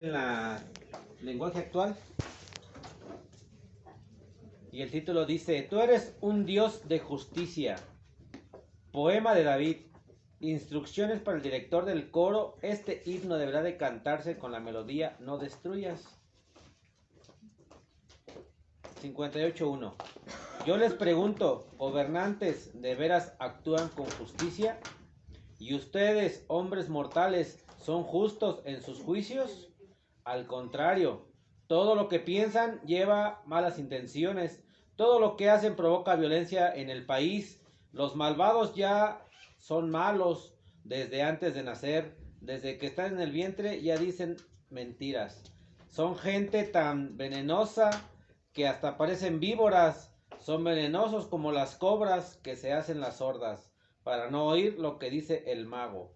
En la lenguaje actual. Y el título dice: Tú eres un Dios de justicia. Poema de David. Instrucciones para el director del coro. Este himno deberá de cantarse con la melodía No destruyas. 58.1. Yo les pregunto, ¿gobernantes de veras actúan con justicia? ¿Y ustedes, hombres mortales, son justos en sus juicios? Al contrario, todo lo que piensan lleva malas intenciones. Todo lo que hacen provoca violencia en el país. Los malvados ya son malos desde antes de nacer. Desde que están en el vientre ya dicen mentiras. Son gente tan venenosa que hasta parecen víboras. Son venenosos como las cobras que se hacen las sordas para no oír lo que dice el mago,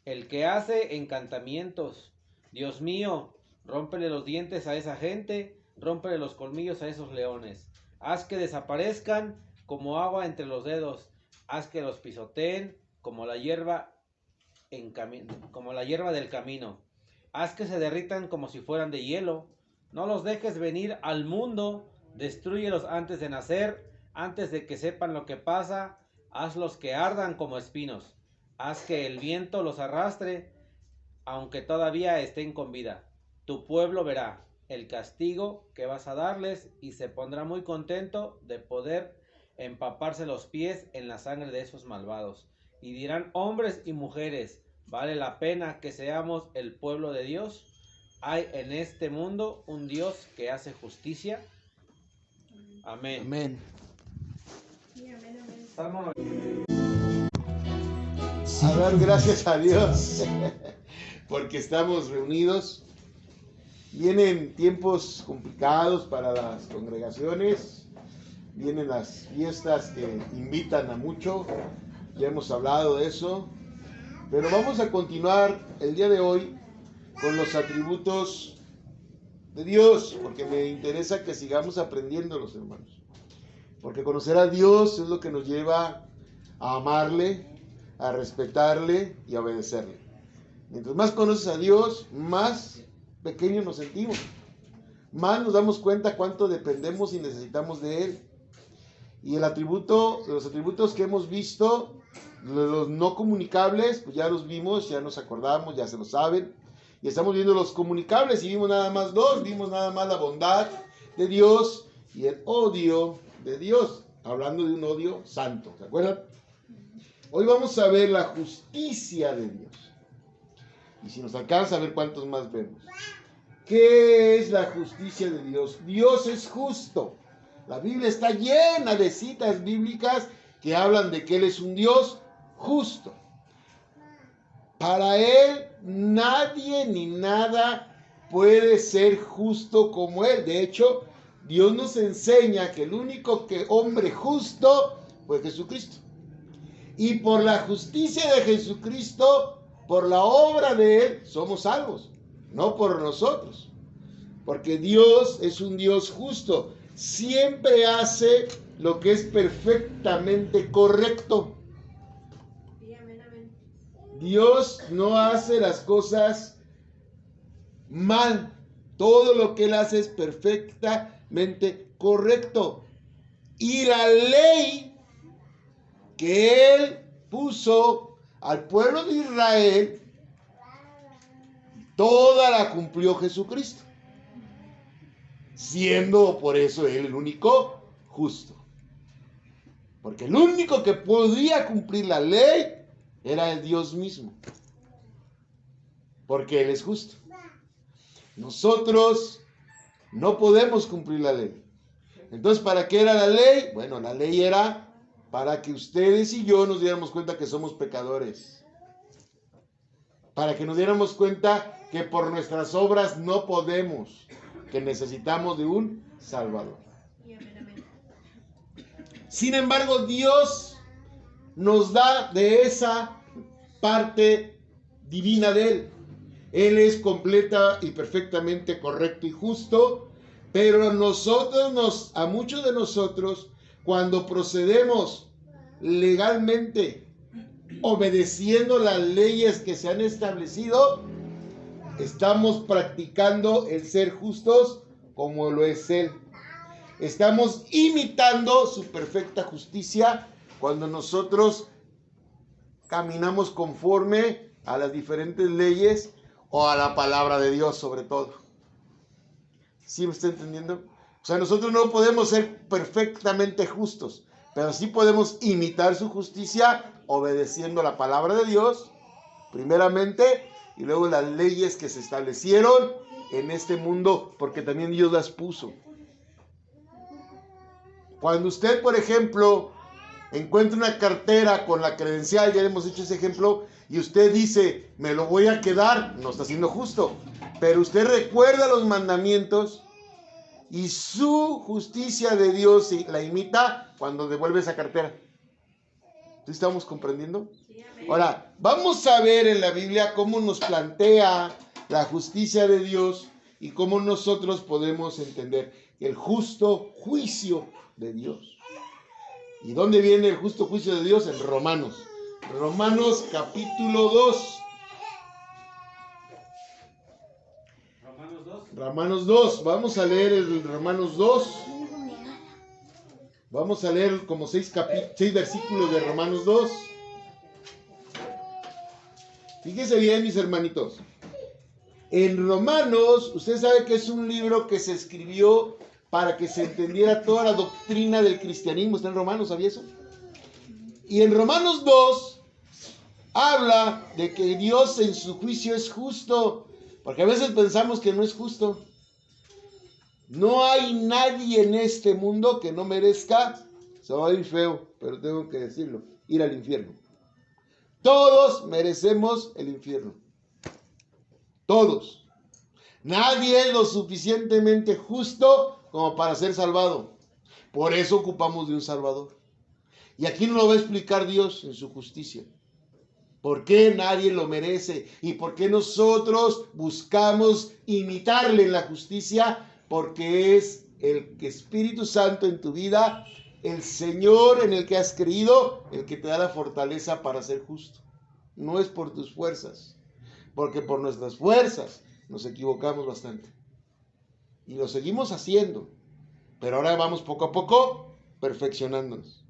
el que hace encantamientos. Dios mío, rómpele los dientes a esa gente, rómpele los colmillos a esos leones. Haz que desaparezcan como agua entre los dedos. Haz que los pisoteen como la hierba del camino. Haz que se derritan como si fueran de hielo. No los dejes venir al mundo. Destrúyelos antes de nacer, antes de que sepan lo que pasa. Hazlos que ardan como espinos. Haz que el viento los arrastre, aunque todavía estén con vida. Tu pueblo verá el castigo que vas a darles y se pondrá muy contento de poder empaparse los pies en la sangre de esos malvados. Y dirán hombres y mujeres, ¿vale la pena que seamos el pueblo de Dios? ¿Hay en este mundo un Dios que hace justicia? Amén. Amén. Salmo. A dar gracias a Dios porque estamos reunidos. Vienen tiempos complicados para las congregaciones, vienen las fiestas que invitan a mucho, ya hemos hablado de eso, pero vamos a continuar el día de hoy con los atributos de Dios, porque me interesa que sigamos aprendiendo, los hermanos, porque conocer a Dios es lo que nos lleva a amarle, a respetarle y a obedecerle. Mientras más conoces a Dios, más pequeños nos sentimos, más nos damos cuenta cuánto dependemos y necesitamos de Él. Y los atributos que hemos visto, los no comunicables, pues ya los vimos, ya nos acordamos, ya se lo saben. Y estamos viendo los comunicables y vimos nada más dos, vimos nada más la bondad de Dios y el odio de Dios, hablando de un odio santo, ¿se acuerdan? Hoy vamos a ver la justicia de Dios. Y si nos alcanza a ver cuántos más vemos. ¿Qué es la justicia de Dios? Dios es justo. La Biblia está llena de citas bíblicas que hablan de que Él es un Dios justo. Para Él nadie ni nada puede ser justo como Él. De hecho, Dios nos enseña que el único hombre justo fue Jesucristo. Y por la justicia de Jesucristo, por la obra de Él, somos salvos, no por nosotros. Porque Dios es un Dios justo. Siempre hace lo que es perfectamente correcto. Dios no hace las cosas mal. Todo lo que Él hace es perfectamente correcto. Y la ley que Él puso al pueblo de Israel, toda la cumplió Jesucristo, siendo por eso Él el único justo. Porque el único que podía cumplir la ley era el Dios mismo, porque Él es justo. Nosotros no podemos cumplir la ley. Entonces, ¿para qué era la ley? Bueno, la ley era para que ustedes y yo nos diéramos cuenta que somos pecadores. Para que nos diéramos cuenta que por nuestras obras no podemos, que necesitamos de un Salvador. Sin embargo, Dios nos da de esa parte divina de Él. Él es completa y perfectamente correcto y justo, pero a muchos de nosotros, cuando procedemos legalmente, obedeciendo las leyes que se han establecido, estamos practicando el ser justos como lo es Él. Estamos imitando su perfecta justicia cuando nosotros caminamos conforme a las diferentes leyes o a la palabra de Dios sobre todo. ¿Sí me está entendiendo? O sea, nosotros no podemos ser perfectamente justos, pero sí podemos imitar su justicia obedeciendo la palabra de Dios, primeramente, y luego las leyes que se establecieron en este mundo, porque también Dios las puso. Cuando usted, por ejemplo, encuentra una cartera con la credencial, ya hemos hecho ese ejemplo, y usted dice, me lo voy a quedar, no está siendo justo. Pero usted recuerda los mandamientos y su justicia de Dios la imita cuando devuelve esa cartera. ¿Sí estamos comprendiendo? Ahora, vamos a ver en la Biblia cómo nos plantea la justicia de Dios y cómo nosotros podemos entender el justo juicio de Dios. ¿Y dónde viene el justo juicio de Dios? En Romanos. Romanos capítulo 2. Romanos 2. Vamos a leer el Romanos 2. Vamos a leer como 6 versículos de Romanos 2. Fíjense bien, mis hermanitos. En Romanos, usted sabe que es un libro que se escribió para que se entendiera toda la doctrina del cristianismo. Está en Romanos, ¿sabía eso? Y en Romanos 2 habla de que Dios en su juicio es justo, porque a veces pensamos que no es justo. No hay nadie en este mundo que no merezca, se va a ir feo, pero tengo que decirlo, ir al infierno. Todos merecemos el infierno. Todos. Nadie es lo suficientemente justo como para ser salvado. Por eso ocupamos de un Salvador. Y aquí nos lo va a explicar Dios en su justicia. ¿Por qué nadie lo merece? ¿Y por qué nosotros buscamos imitarle en la justicia? Porque es el Espíritu Santo en tu vida, el Señor en el que has creído, el que te da la fortaleza para ser justo. No es por tus fuerzas, porque por nuestras fuerzas nos equivocamos bastante. Y lo seguimos haciendo. Pero ahora vamos poco a poco perfeccionándonos.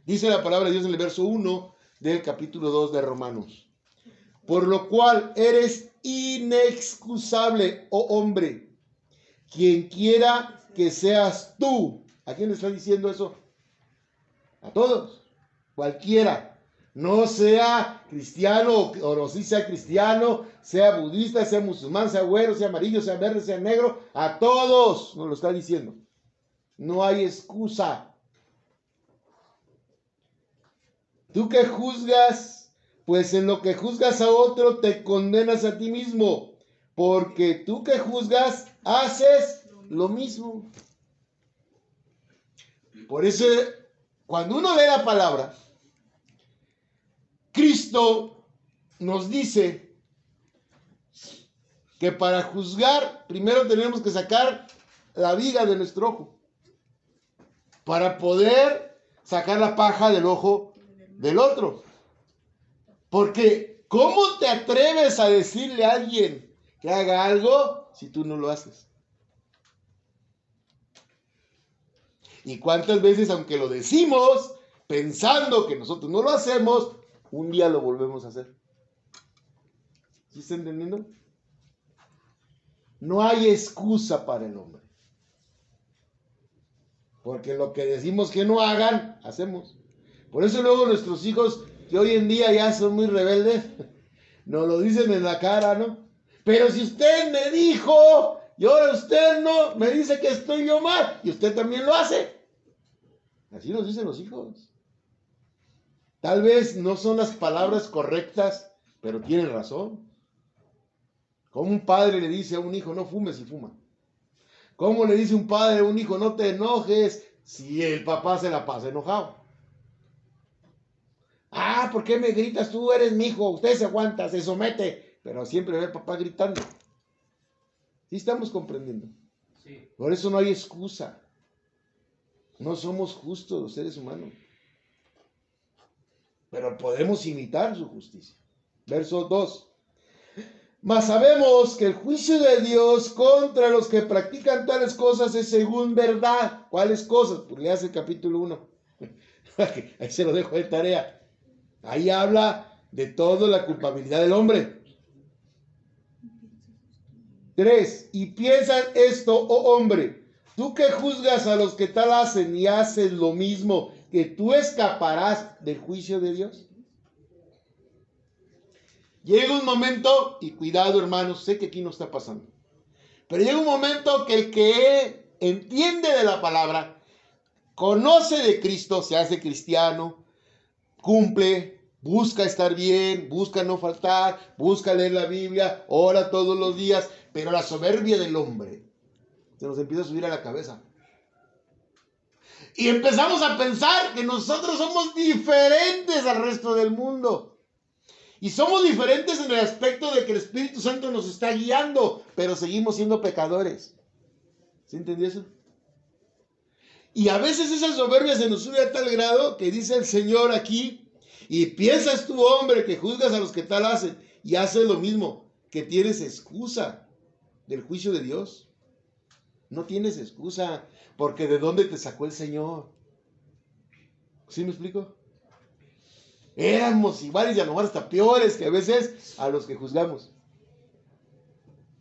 Dice la palabra de Dios en el verso 1 del capítulo 2 de Romanos. Por lo cual eres inexcusable, oh hombre, quien quiera que seas tú. ¿A quién le está diciendo eso? A todos. Cualquiera. No sea cristiano o no sea cristiano, sea budista, sea musulmán, sea güero, sea amarillo, sea verde, sea negro. A todos nos lo está diciendo. No hay excusa. Tú que juzgas, pues en lo que juzgas a otro te condenas a ti mismo, porque tú que juzgas haces lo mismo. Por eso, cuando uno lee la palabra, Cristo nos dice que para juzgar primero tenemos que sacar la viga de nuestro ojo para poder sacar la paja del ojo del otro. Porque ¿cómo te atreves a decirle a alguien que haga algo si tú no lo haces? Y cuántas veces, aunque lo decimos pensando que nosotros no lo hacemos, un día lo volvemos a hacer. ¿Sí está entendiendo? No hay excusa para el hombre. Porque lo que decimos que no hagan, hacemos. Por eso luego nuestros hijos, que hoy en día ya son muy rebeldes, nos lo dicen en la cara, ¿no? Pero si usted me dijo, y ahora usted no, me dice que estoy yo mal, y usted también lo hace. Así nos dicen los hijos. Tal vez no son las palabras correctas, pero tienen razón. Como un padre le dice a un hijo, no fumes y fuma. ¿Cómo le dice un padre a un hijo, no te enojes, si el papá se la pasa enojado? Ah, ¿por qué me gritas? Tú eres mi hijo, usted se aguanta, se somete. Pero siempre ve al papá gritando. ¿Sí estamos comprendiendo? Sí. Por eso no hay excusa. No somos justos los seres humanos. Pero podemos imitar su justicia. Verso 2. Mas sabemos que el juicio de Dios contra los que practican tales cosas es según verdad. ¿Cuáles cosas? Pues leas el capítulo 1. Ahí se lo dejo de tarea. Ahí habla de toda la culpabilidad del hombre. 3. Y piensas esto, oh hombre, tú que juzgas a los que tal hacen y haces lo mismo, que tú escaparás del juicio de Dios. Llega un momento, y cuidado hermanos, sé que aquí no está pasando, pero llega un momento que el que entiende de la palabra, conoce de Cristo, se hace cristiano, cumple, busca estar bien, busca no faltar, busca leer la Biblia, ora todos los días, pero la soberbia del hombre se nos empieza a subir a la cabeza. Y empezamos a pensar que nosotros somos diferentes al resto del mundo. Y somos diferentes en el aspecto de que el Espíritu Santo nos está guiando, pero seguimos siendo pecadores. ¿Sí entendió eso? Y a veces esa soberbia se nos sube a tal grado que dice el Señor aquí, y piensas tú, hombre, que juzgas a los que tal hacen, y haces lo mismo, que tienes excusa del juicio de Dios. No tienes excusa, porque ¿de dónde te sacó el Señor? ¿Sí me explico? Éramos iguales y a lo mejor hasta peores que a veces a los que juzgamos.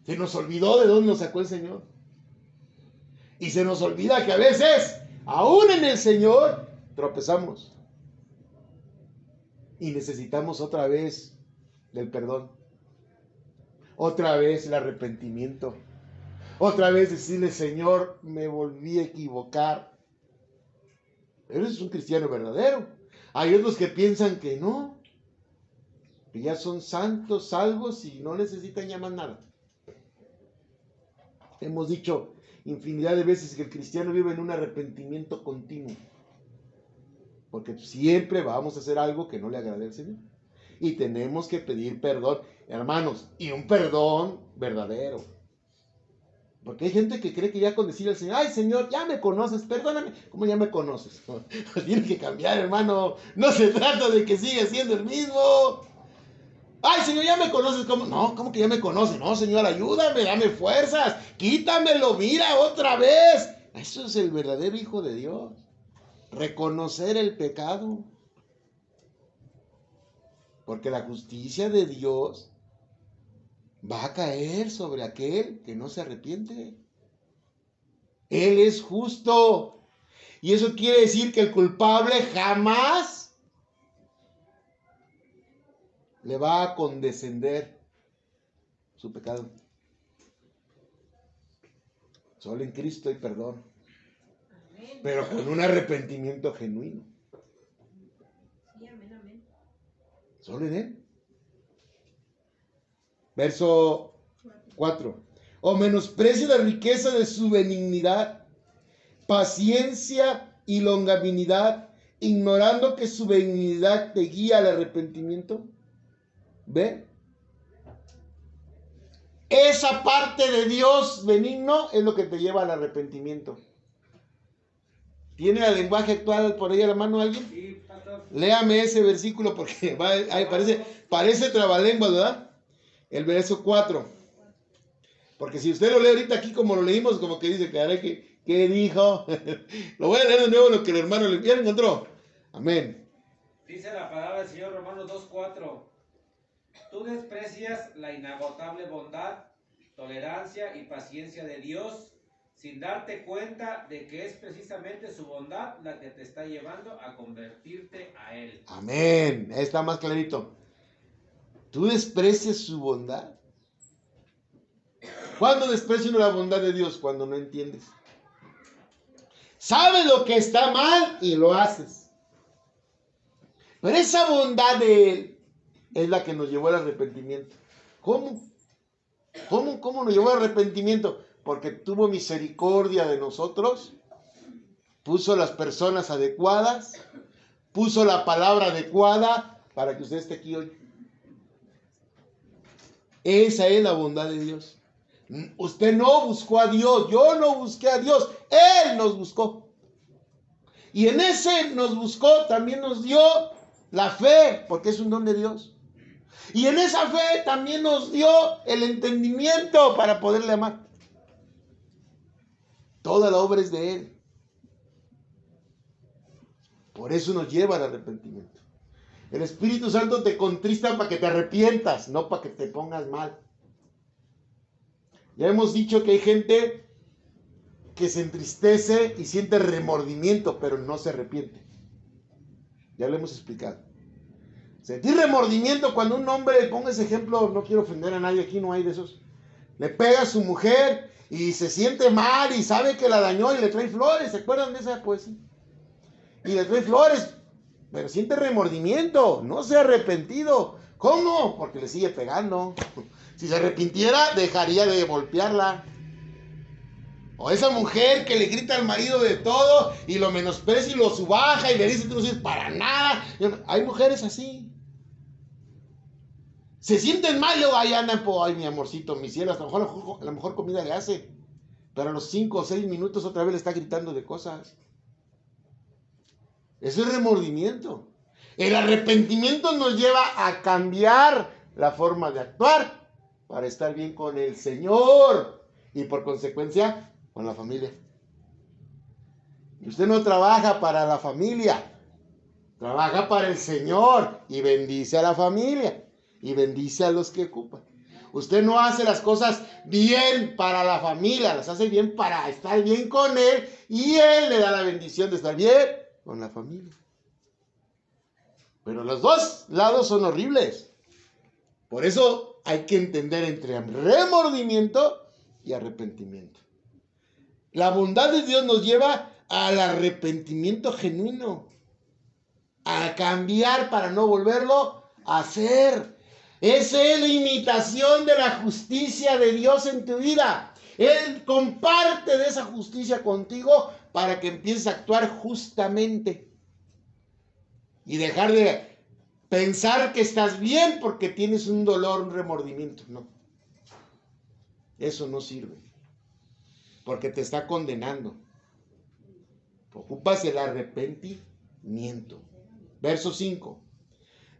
Se nos olvidó de dónde nos sacó el Señor. Y se nos olvida que a veces, aún en el Señor, tropezamos. Y necesitamos otra vez del perdón. Otra vez el arrepentimiento. Otra vez decirle, Señor, me volví a equivocar. Pero es un cristiano verdadero. Hay otros que piensan que no, que ya son santos, salvos y no necesitan ya más nada. Hemos dicho infinidad de veces que el cristiano vive en un arrepentimiento continuo, porque siempre vamos a hacer algo que no le agrade al Señor. Y tenemos que pedir perdón, hermanos, y un perdón verdadero. Porque hay gente que cree que ya con decirle al Señor, ay Señor, ya me conoces, perdóname. ¿Cómo ya me conoces? Tienes que cambiar, hermano. No se trata de que siga siendo el mismo. Ay Señor, ya me conoces. ¿Cómo? No, ¿cómo que ya me conoces? No, Señor, ayúdame, dame fuerzas. Quítamelo, mira otra vez. Eso es el verdadero Hijo de Dios. Reconocer el pecado. Porque la justicia de Dios va a caer sobre aquel que no se arrepiente. Él es justo. Y eso quiere decir que el culpable jamás le va a condescender su pecado. Solo en Cristo hay perdón. Amén. Pero con un arrepentimiento genuino. Sí, amén, amén. Solo en Él. Verso 4. O menosprecia la riqueza de su benignidad, paciencia y longanimidad, ignorando que su benignidad te guía al arrepentimiento. ¿Ve? Esa parte de Dios benigno es lo que te lleva al arrepentimiento. ¿Tiene el lenguaje actual por ahí a la mano alguien? Sí, pastor. Léame ese versículo porque ahí parece trabalengua, ¿verdad? El verso 4. Porque si usted lo lee ahorita aquí como lo leímos, como que dice, caray, ¿qué dijo? Lo voy a leer de nuevo lo que el hermano ya lo encontró. Amén. Dice la palabra del Señor, Romanos 2:4. Tú desprecias la inagotable bondad, tolerancia y paciencia de Dios, sin darte cuenta de que es precisamente su bondad la que te está llevando a convertirte a Él. Amén. Ahí está más clarito. ¿Tú desprecias su bondad? ¿Cuándo desprecia uno la bondad de Dios? Cuando no entiendes. Sabes lo que está mal y lo haces. Pero esa bondad de Él es la que nos llevó al arrepentimiento. ¿Cómo? ¿Cómo nos llevó al arrepentimiento? Porque tuvo misericordia de nosotros, puso las personas adecuadas, puso la palabra adecuada para que usted esté aquí hoy. Esa es la bondad de Dios. Usted no buscó a Dios, yo no busqué a Dios, Él nos buscó. Y en ese nos buscó, también nos dio la fe, porque es un don de Dios. Y en esa fe también nos dio el entendimiento para poderle amar. Toda la obra es de Él. Por eso nos lleva al arrepentimiento. El Espíritu Santo te contrista para que te arrepientas, no para que te pongas mal. Ya hemos dicho que hay gente que se entristece y siente remordimiento, pero no se arrepiente. Ya lo hemos explicado. Sentir remordimiento cuando un hombre, ponga ese ejemplo, no quiero ofender a nadie, aquí no hay de esos, le pega a su mujer y se siente mal y sabe que la dañó y le trae flores. ¿Se acuerdan de esa poesía? Y le trae flores, pero siente remordimiento, no se ha arrepentido. ¿Cómo? Porque le sigue pegando. Si se arrepintiera, dejaría de golpearla. O esa mujer que le grita al marido de todo y lo menosprecia y lo subaja y le dice, tú no sirves para nada. Hay mujeres así. Se sienten mal y luego ahí andan, ay mi amorcito, mi cielo, hasta la mejor comida le hace. Pero a los 5 o 6 minutos otra vez le está gritando de cosas. Eso es remordimiento. El arrepentimiento nos lleva a cambiar la forma de actuar para estar bien con el Señor y por consecuencia con la familia. Y usted no trabaja para la familia, trabaja para el Señor y bendice a la familia y bendice a los que ocupan. Usted no hace las cosas bien para la familia, las hace bien para estar bien con Él y Él le da la bendición de estar bien con la familia. Pero los dos lados son horribles. Por eso hay que entender entre remordimiento y arrepentimiento. La bondad de Dios nos lleva al arrepentimiento genuino, a cambiar para no volverlo a hacer. Esa es la imitación de la justicia de Dios en tu vida. Él comparte de esa justicia contigo para que empieces a actuar justamente y dejar de pensar que estás bien porque tienes un dolor, un remordimiento. No, eso no sirve porque te está condenando. Ocupas el arrepentimiento. Verso 5.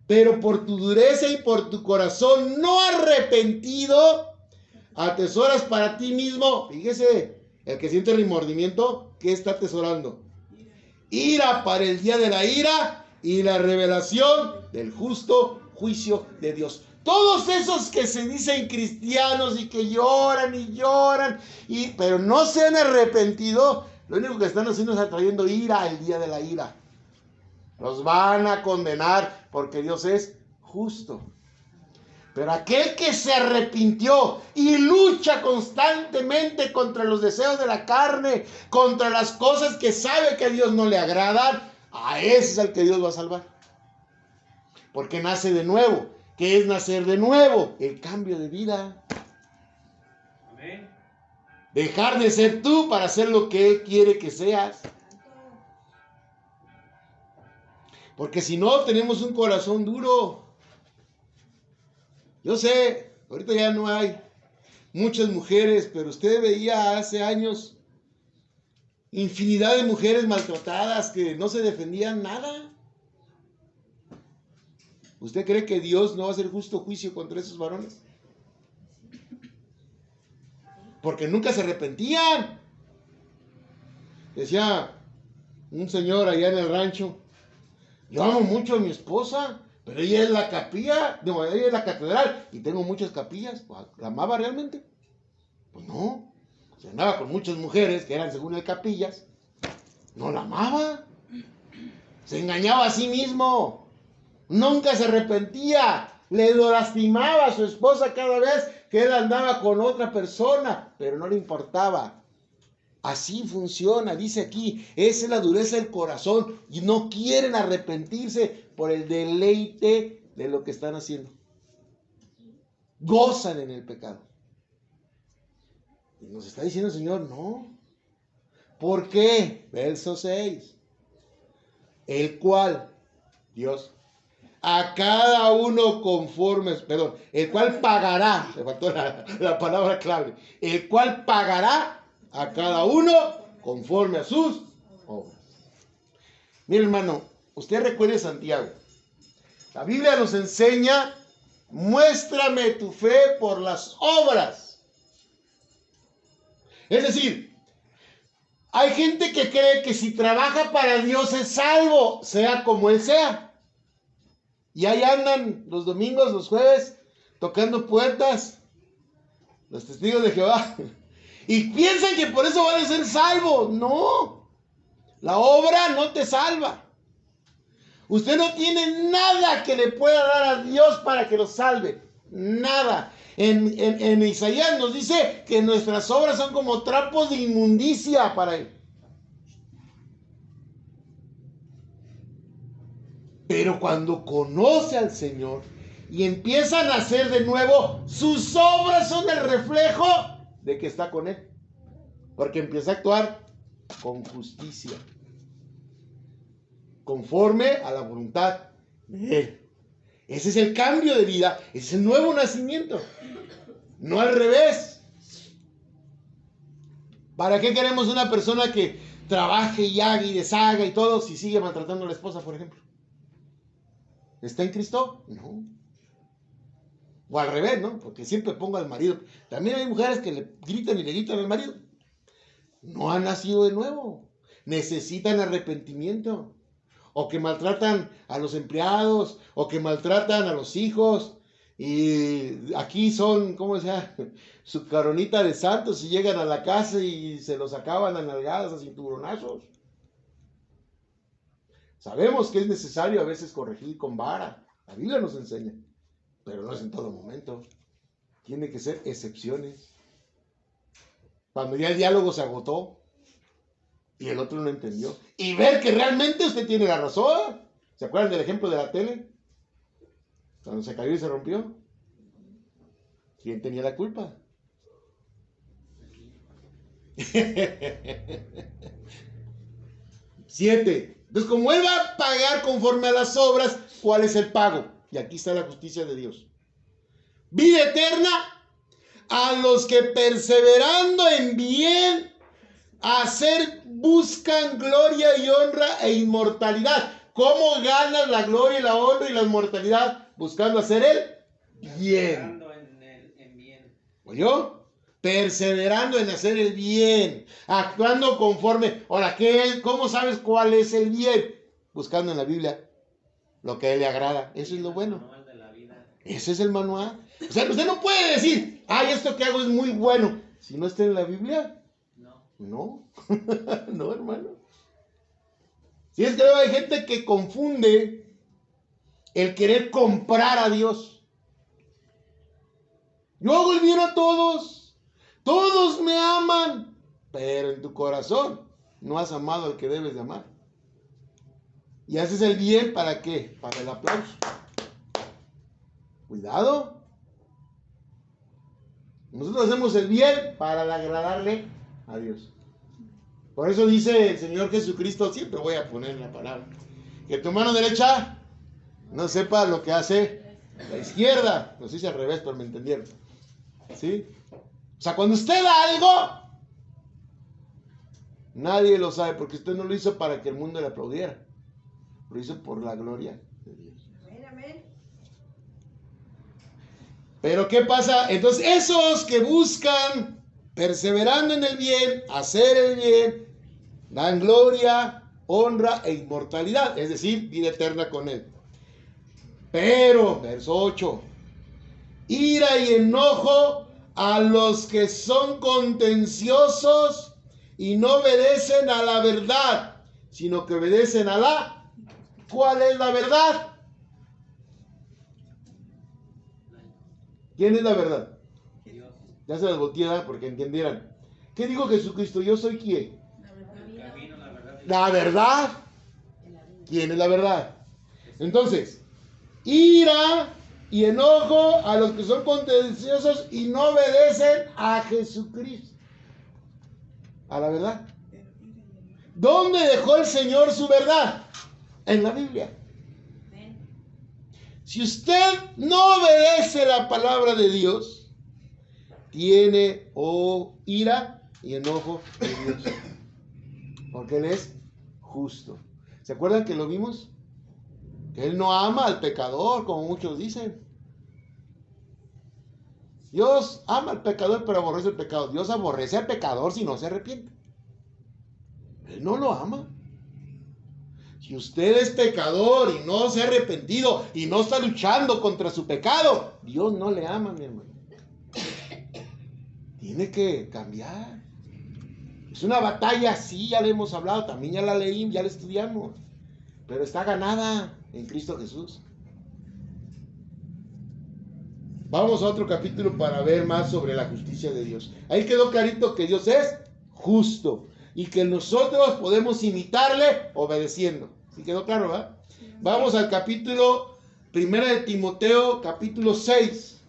Pero por tu dureza y por tu corazón no arrepentido, atesoras para ti mismo. Fíjese, el que siente remordimiento, ¿qué está atesorando? Ira para el día de la ira y la revelación del justo juicio de Dios. Todos esos que se dicen cristianos y que lloran y lloran, pero no se han arrepentido, lo único que están haciendo es atrayendo ira al día de la ira. Los van a condenar porque Dios es justo. Pero aquel que se arrepintió y lucha constantemente contra los deseos de la carne, contra las cosas que sabe que a Dios no le agradan, a ese es al que Dios va a salvar. Porque nace de nuevo. ¿Qué es nacer de nuevo? El cambio de vida. Amén. Dejar de ser tú para ser lo que Él quiere que seas. Porque si no, tenemos un corazón duro. Yo sé, ahorita ya no hay muchas mujeres, pero usted veía hace años infinidad de mujeres maltratadas que no se defendían nada. ¿Usted cree que Dios no va a hacer justo juicio contra esos varones? Porque nunca se arrepentían. Decía un señor allá en el rancho, yo amo mucho a mi esposa, pero ella es la capilla, no, ella es la catedral, y tengo muchas capillas. ¿La amaba realmente? Pues no. Se andaba con muchas mujeres que eran según él capillas. No la amaba. Se engañaba a sí mismo. Nunca se arrepentía. Le lastimaba a su esposa cada vez que él andaba con otra persona, pero no le importaba. Así funciona, dice aquí, esa es la dureza del corazón y no quieren arrepentirse por el deleite de lo que están haciendo. Gozan en el pecado. Y nos está diciendo el Señor, no. ¿Por qué? Verso 6. El cual, Dios, a cada uno conforme, el cual pagará, me faltó la palabra clave, el cual pagará a cada uno conforme a sus obras. Mire, hermano, usted recuerde Santiago. La Biblia nos enseña muéstrame tu fe por las obras. Es decir, hay gente que cree que si trabaja para Dios es salvo, sea como él sea. Y ahí andan los domingos, los jueves, tocando puertas, los testigos de Jehová. Y piensan que por eso van a ser salvos. No, la obra no te salva. Usted no tiene nada que le pueda dar a Dios para que lo salve. Nada. En Isaías nos dice que nuestras obras son como trapos de inmundicia para Él. Pero cuando conoce al Señor y empieza a nacer de nuevo, sus obras son el reflejo de que está con Él. Porque empieza a actuar con justicia, conforme a la voluntad de Él. Ese es el cambio de vida, ese es el nuevo nacimiento, no al revés. ¿Para qué queremos una persona que trabaje y haga y deshaga y todo si sigue maltratando a la esposa, por ejemplo? ¿Está en Cristo? No. O al revés, ¿no? Porque siempre pongo al marido. También hay mujeres que le gritan y le gritan al marido. No han nacido de nuevo. Necesitan arrepentimiento. O que maltratan a los empleados, o que maltratan a los hijos. Y aquí son, ¿cómo se llama? Su coronita de santos y llegan a la casa y se los acaban a nalgadas, a cinturonazos. Sabemos que es necesario a veces corregir con vara. La Biblia nos enseña. Pero no es en todo momento. Tiene que ser excepciones. Cuando ya el diálogo se agotó y el otro no entendió. Y ver que realmente usted tiene la razón. ¿Se acuerdan del ejemplo de la tele? Cuando se cayó y se rompió. ¿Quién tenía la culpa? 7. Entonces, como Él va a pagar conforme a las obras, ¿cuál es el pago? Y aquí está la justicia de Dios. Vida eterna a los que perseverando en bien buscan gloria y honra e inmortalidad. ¿Cómo ganas la gloria y la honra y la inmortalidad? Buscando hacer el bien. ¿Oyó? Perseverando en hacer el bien, actuando conforme. Ahora, ¿cómo sabes cuál es el bien? Buscando en la Biblia lo que a Él le agrada. Eso es lo bueno. Ese es el manual. O sea, usted no puede decir, ay, esto que hago es muy bueno. Si no está en la Biblia. No, no, hermano. Si es que luego hay gente que confunde el querer comprar a Dios. Yo hago el bien a todos. Todos me aman, pero en tu corazón no has amado al que debes de amar. Y haces el bien, ¿para qué? Para el aplauso. Cuidado. Nosotros hacemos el bien para agradarle a Dios. Por eso dice el Señor Jesucristo, siempre voy a poner la palabra, que tu mano derecha no sepa lo que hace la izquierda. Lo hice al revés, pero me entendieron. ¿Sí? O sea, cuando usted da algo, nadie lo sabe, porque usted no lo hizo para que el mundo le aplaudiera. Lo hizo por la gloria de Dios. Amén. Pero ¿qué pasa? Entonces, esos que buscan, perseverando en el bien, hacer el bien, dan gloria, honra e inmortalidad, es decir, vida eterna con Él. Pero, verso 8, ira y enojo a los que son contenciosos y no obedecen a la verdad, sino que obedecen a la... ¿Cuál es la verdad? ¿Quién es la verdad? Dios. Ya se las volteé porque entendieran. ¿Qué dijo Jesucristo? ¿Yo soy quién? El camino, la verdad. La verdad. ¿Quién es la verdad? Entonces, ira y enojo a los que son contenciosos y no obedecen a Jesucristo. A la verdad. ¿Dónde dejó el Señor su verdad? En la Biblia. Si usted no obedece la palabra de Dios, tiene ira y enojo de Dios. Porque Él es justo. ¿Se acuerdan que lo vimos? Que Él no ama al pecador, como muchos dicen. Dios ama al pecador, pero aborrece el pecado. Dios aborrece al pecador si no se arrepiente. Él no lo ama. Si usted es pecador y no se ha arrepentido y no está luchando contra su pecado, Dios no le ama, mi hermano. Tiene que cambiar. Es una batalla, sí, ya le hemos hablado, también ya la leímos, ya la estudiamos. Pero está ganada en Cristo Jesús. Vamos a otro capítulo para ver más sobre la justicia de Dios. Ahí quedó clarito que Dios es justo y que nosotros podemos imitarle obedeciendo. ¿Sí quedó claro, verdad? Vamos al capítulo 1 de Timoteo, capítulo 6.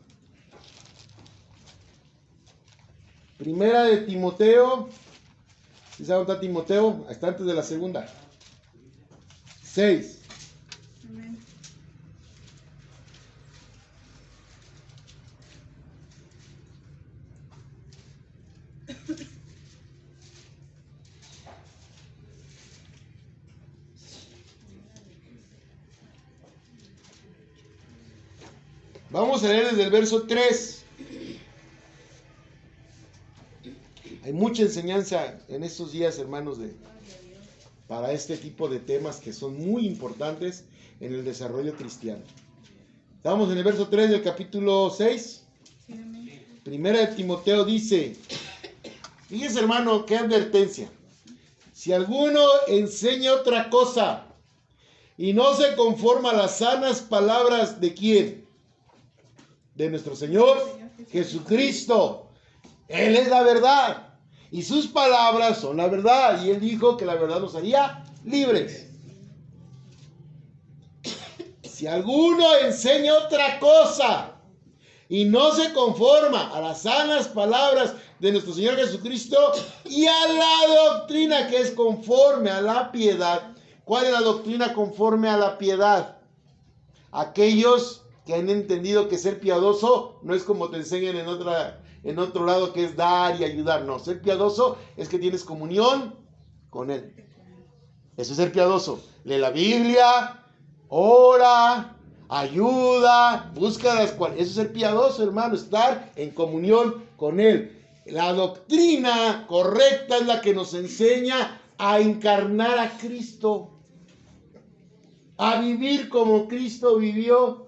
Primera de Timoteo. ¿Sí sabe dónde está Timoteo? Está antes de la segunda. 6. Vamos a leer desde el verso 3. Hay mucha enseñanza en estos días, hermanos, para este tipo de temas que son muy importantes en el desarrollo cristiano. Estamos en el verso 3 del capítulo 6. Primera de Timoteo dice, fíjese, hermano, qué advertencia. Si alguno enseña otra cosa y no se conforma a las sanas palabras de ¿quién? De nuestro Señor Jesucristo. Él es la verdad. Y sus palabras son la verdad. Y Él dijo que la verdad nos haría libres. Si alguno enseña otra cosa y no se conforma a las sanas palabras de nuestro Señor Jesucristo y a la doctrina que es conforme a la piedad. ¿Cuál es la doctrina conforme a la piedad? Aquellos que han entendido que ser piadoso no es como te enseñan en otro lado, que es dar y ayudar. No, ser piadoso es que tienes comunión con Él. Eso es ser piadoso. Lee la Biblia, ora, ayuda, busca las cuales. Eso es ser piadoso, hermano, estar en comunión con Él. La doctrina correcta es la que nos enseña a encarnar a Cristo, a vivir como Cristo vivió.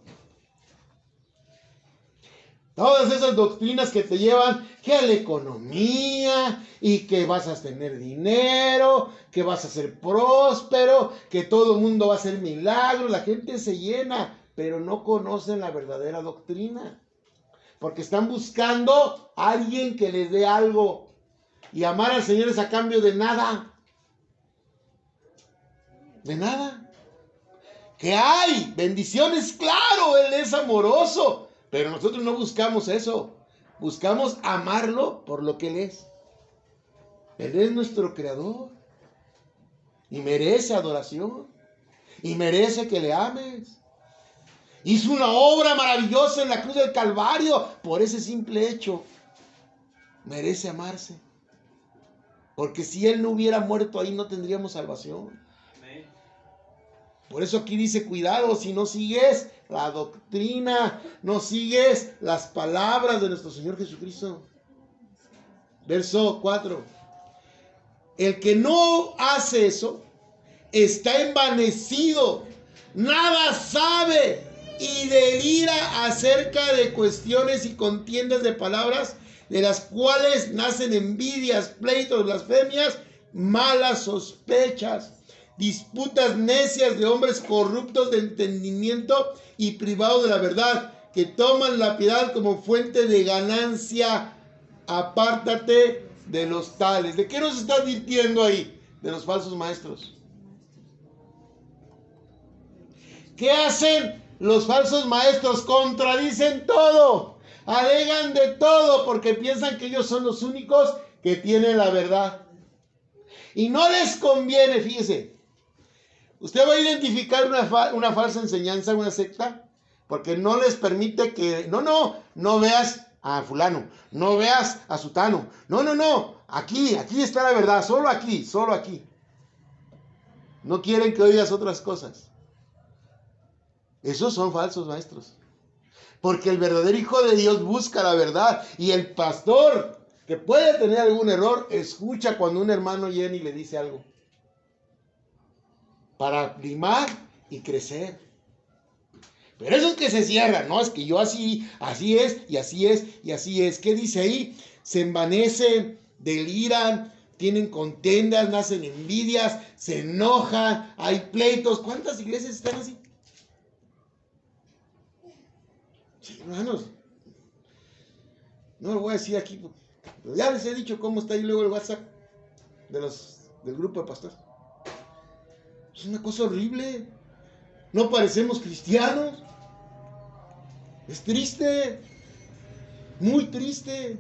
Todas esas doctrinas que te llevan que a la economía y que vas a tener dinero, que vas a ser próspero, que todo el mundo va a hacer milagros. La gente se llena, pero no conocen la verdadera doctrina. Porque están buscando a alguien que les dé algo. Y amar al Señor es a cambio de nada. De nada. Que hay bendiciones, claro, Él es amoroso. Pero nosotros no buscamos eso. Buscamos amarlo por lo que Él es. Él es nuestro creador. Y merece adoración. Y merece que le ames. Hizo una obra maravillosa en la cruz del Calvario. Por ese simple hecho. Merece amarse. Porque si Él no hubiera muerto ahí no tendríamos salvación. Por eso aquí dice, cuidado, si no sigues la doctrina, no sigues las palabras de nuestro Señor Jesucristo. Verso 4. El que no hace eso, está envanecido, nada sabe y delira acerca de cuestiones y contiendas de palabras, de las cuales nacen envidias, pleitos, blasfemias, malas sospechas, disputas necias de hombres corruptos de entendimiento y privados de la verdad, que toman la piedad como fuente de ganancia. Apártate de los tales. ¿De qué nos está advirtiendo ahí? De los falsos maestros. ¿Qué hacen los falsos maestros? Contradicen todo, alegan de todo, porque piensan que ellos son los únicos que tienen la verdad. Y no les conviene, fíjese. Usted va a identificar una falsa enseñanza, una secta, porque no les permite que, no veas a fulano, no veas a sutano, no, aquí está la verdad, solo aquí. No quieren que oigas otras cosas. Esos son falsos maestros. Porque el verdadero hijo de Dios busca la verdad. Y el pastor, que puede tener algún error, escucha cuando un hermano viene y le dice algo. Para limar y crecer. Pero esos que se cierran, no, es que yo así es, y así es, y así es. ¿Qué dice ahí? Se envanecen, deliran, tienen contiendas, nacen envidias, se enojan, hay pleitos. ¿Cuántas iglesias están así? Sí, hermanos, no lo voy a decir aquí, pero ya les he dicho cómo está ahí luego el WhatsApp del grupo de pastores. Es una cosa horrible. No parecemos cristianos. Es triste, muy triste.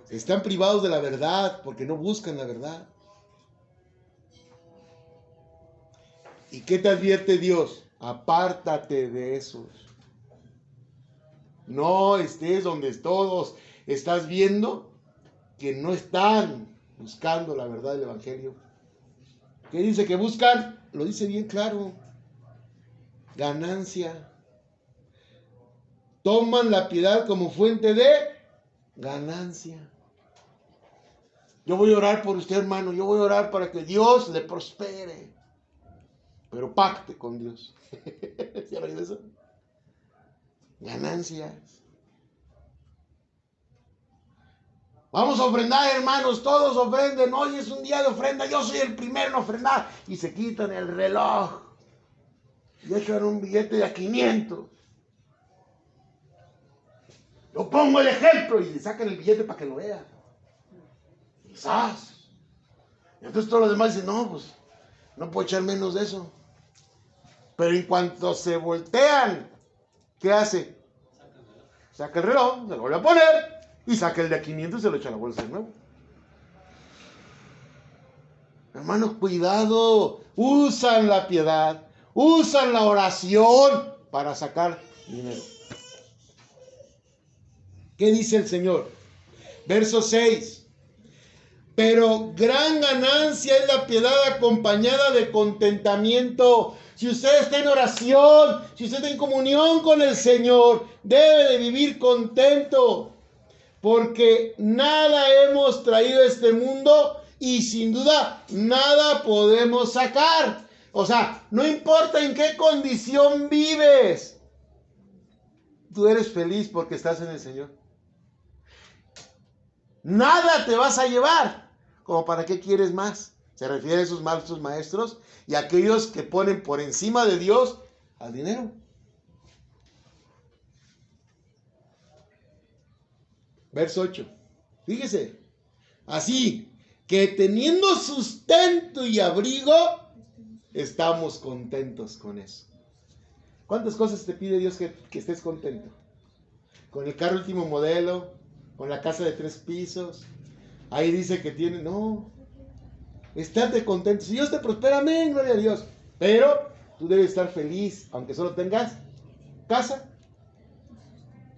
Están privados de la verdad porque no buscan la verdad. ¿Y qué te advierte Dios? Apártate de esos. No estés donde todos estás viendo que no están buscando la verdad del Evangelio. ¿Qué dice que buscan? Lo dice bien claro. Ganancia. Toman la piedad como fuente de ganancia. Yo voy a orar por usted, hermano. Yo voy a orar para que Dios le prospere. Pero pacte con Dios. ¿Sí han oído eso? Ganancias. Vamos a ofrendar, hermanos. Todos ofrenden. Hoy es un día de ofrenda. Yo soy el primero en ofrendar. Y se quitan el reloj. Y echan un billete de a 500. Yo pongo el ejemplo y le sacan el billete para que lo vea. Quizás. Y entonces todos los demás dicen, no, pues no puedo echar menos de eso. Pero en cuanto se voltean, ¿qué hace? Saca el reloj, se lo vuelve a poner y saca el de 500 y se lo echa a la bolsa de nuevo. Hermanos, cuidado. Usan la piedad, usan la oración para sacar dinero. ¿Qué dice el Señor? Verso 6. Pero gran ganancia es la piedad acompañada de contentamiento. Si usted está en oración, si usted está en comunión con el Señor, debe de vivir contento. Porque nada hemos traído a este mundo y sin duda nada podemos sacar. O sea, no importa en qué condición vives, tú eres feliz porque estás en el Señor. Nada te vas a llevar. ¿Como para qué quieres más? Se refiere a esos malos maestros y a aquellos que ponen por encima de Dios al dinero. Verso 8. Fíjese. Así que teniendo sustento y abrigo, estamos contentos con eso. ¿Cuántas cosas te pide Dios que estés contento? Con el carro último modelo, con la casa de 3 pisos. Ahí dice que tiene, no. Estate contento. Si Dios te prospera, amén, gloria a Dios. Pero tú debes estar feliz, aunque solo tengas casa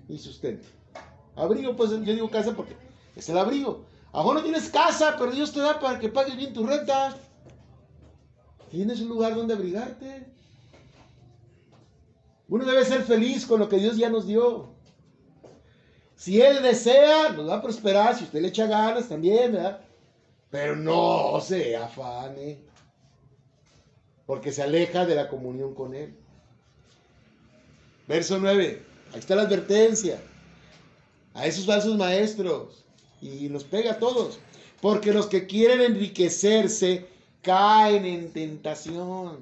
y sustento. Abrigo, pues yo digo casa porque es el abrigo. Ahora no tienes casa, pero Dios te da para que pagues bien tu renta. Tienes un lugar donde abrigarte. Uno debe ser feliz con lo que Dios ya nos dio. Si Él desea, nos va a prosperar. Si usted le echa ganas también, ¿verdad? Pero no se afane. Porque se aleja de la comunión con Él. Verso 9. Ahí está la advertencia. A esos falsos maestros. Y los pega a todos. Porque los que quieren enriquecerse caen en tentación.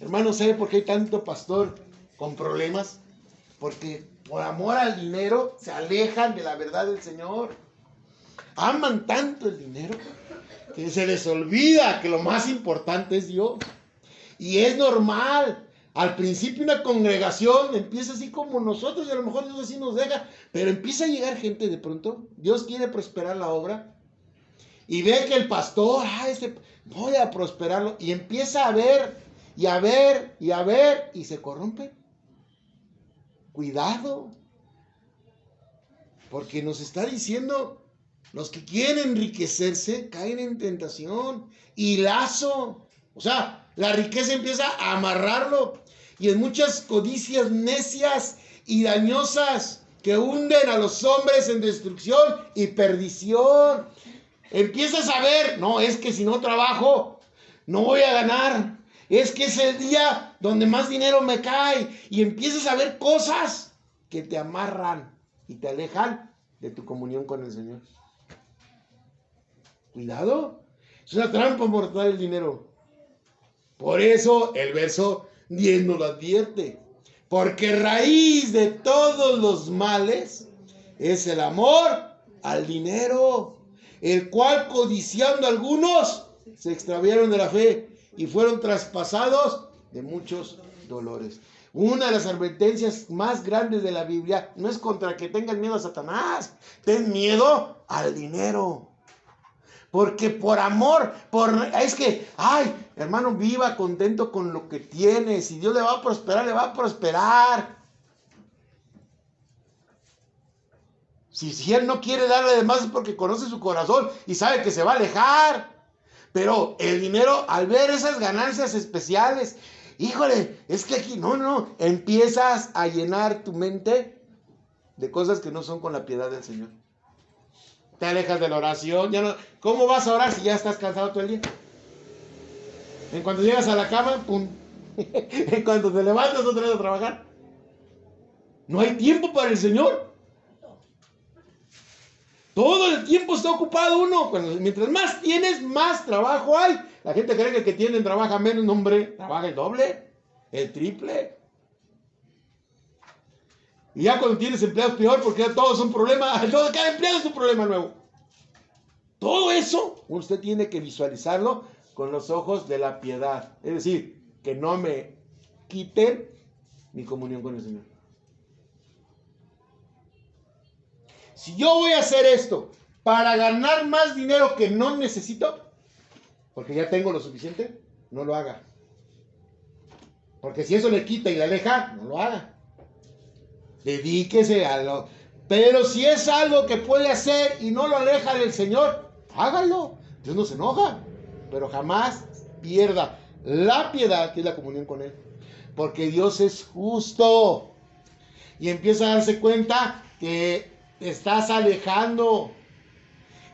Hermano, ¿sabe por qué hay tanto pastor con problemas? Porque por amor al dinero se alejan de la verdad del Señor. Aman tanto el dinero que se les olvida que lo más importante es Dios. Y es normal. Al principio una congregación empieza así como nosotros y a lo mejor Dios así nos deja. Pero empieza a llegar gente de pronto. Dios quiere prosperar la obra. Y ve que el pastor, voy a prosperarlo. Y empieza a ver y a ver y a ver y se corrompe. Cuidado, porque nos está diciendo, los que quieren enriquecerse caen en tentación y lazo. O sea, la riqueza empieza a amarrarlo. y en muchas codicias necias y dañosas que hunden a los hombres en destrucción y perdición. Empiezas a ver, no, es que si no trabajo, no voy a ganar. Es que es el día donde más dinero me cae. Y empiezas a ver cosas que te amarran y te alejan de tu comunión con el Señor. Cuidado, es una trampa mortal el dinero. Por eso el verso 10 nos lo advierte. Porque raíz de todos los males es el amor al dinero, el cual codiciando algunos se extraviaron de la fe y fueron traspasados de muchos dolores. Una de las advertencias más grandes de la Biblia no es contra que tengan miedo a Satanás, ten miedo al dinero. Porque por amor, es que, ay, hermano, viva contento con lo que tiene. Si Dios le va a prosperar, le va a prosperar. Si Él no quiere darle de más es porque conoce su corazón y sabe que se va a alejar. Pero el dinero, al ver esas ganancias especiales, híjole, es que aquí, no, empiezas a llenar tu mente de cosas que no son con la piedad del Señor. Te alejas de la oración, ya no. ¿Cómo vas a orar si ya estás cansado todo el día? En cuanto llegas a la cama, pum. En cuanto te levantas otra vez a trabajar. No hay tiempo para el Señor. Todo el tiempo está ocupado uno. Mientras más tienes, más trabajo hay. La gente cree que el que tienen trabaja menos. No, hombre, trabaja el doble, el triple. Y ya cuando tienes empleados peor, porque ya todos son problemas. Cada empleado es un problema nuevo. Todo eso usted tiene que visualizarlo con los ojos de la piedad. Es decir, que no me quiten mi comunión con el Señor. Si yo voy a hacer esto para ganar más dinero que no necesito, porque ya tengo lo suficiente, no lo haga. Porque si eso le quita y le aleja, no lo haga. Dedíquese a lo... Pero si es algo que puede hacer y no lo aleja del Señor, hágalo. Dios no se enoja. Pero jamás pierda la piedad, que es la comunión con Él. Porque Dios es justo. Y empieza a darse cuenta que te estás alejando.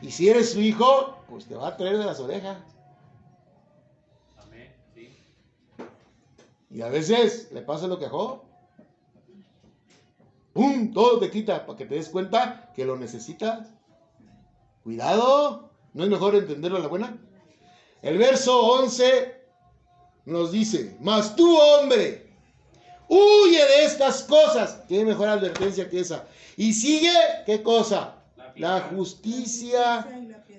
Y si eres su hijo, pues te va a traer de las orejas. Amén, sí. Y a veces le pasa lo que a Job. ¡Pum! Todo te quita para que te des cuenta que lo necesitas. Cuidado, ¿no es mejor entenderlo a la buena? El verso 11 nos dice: mas tú, hombre, huye de estas cosas. ¿Qué mejor advertencia que esa? Y sigue, ¿qué cosa? La justicia,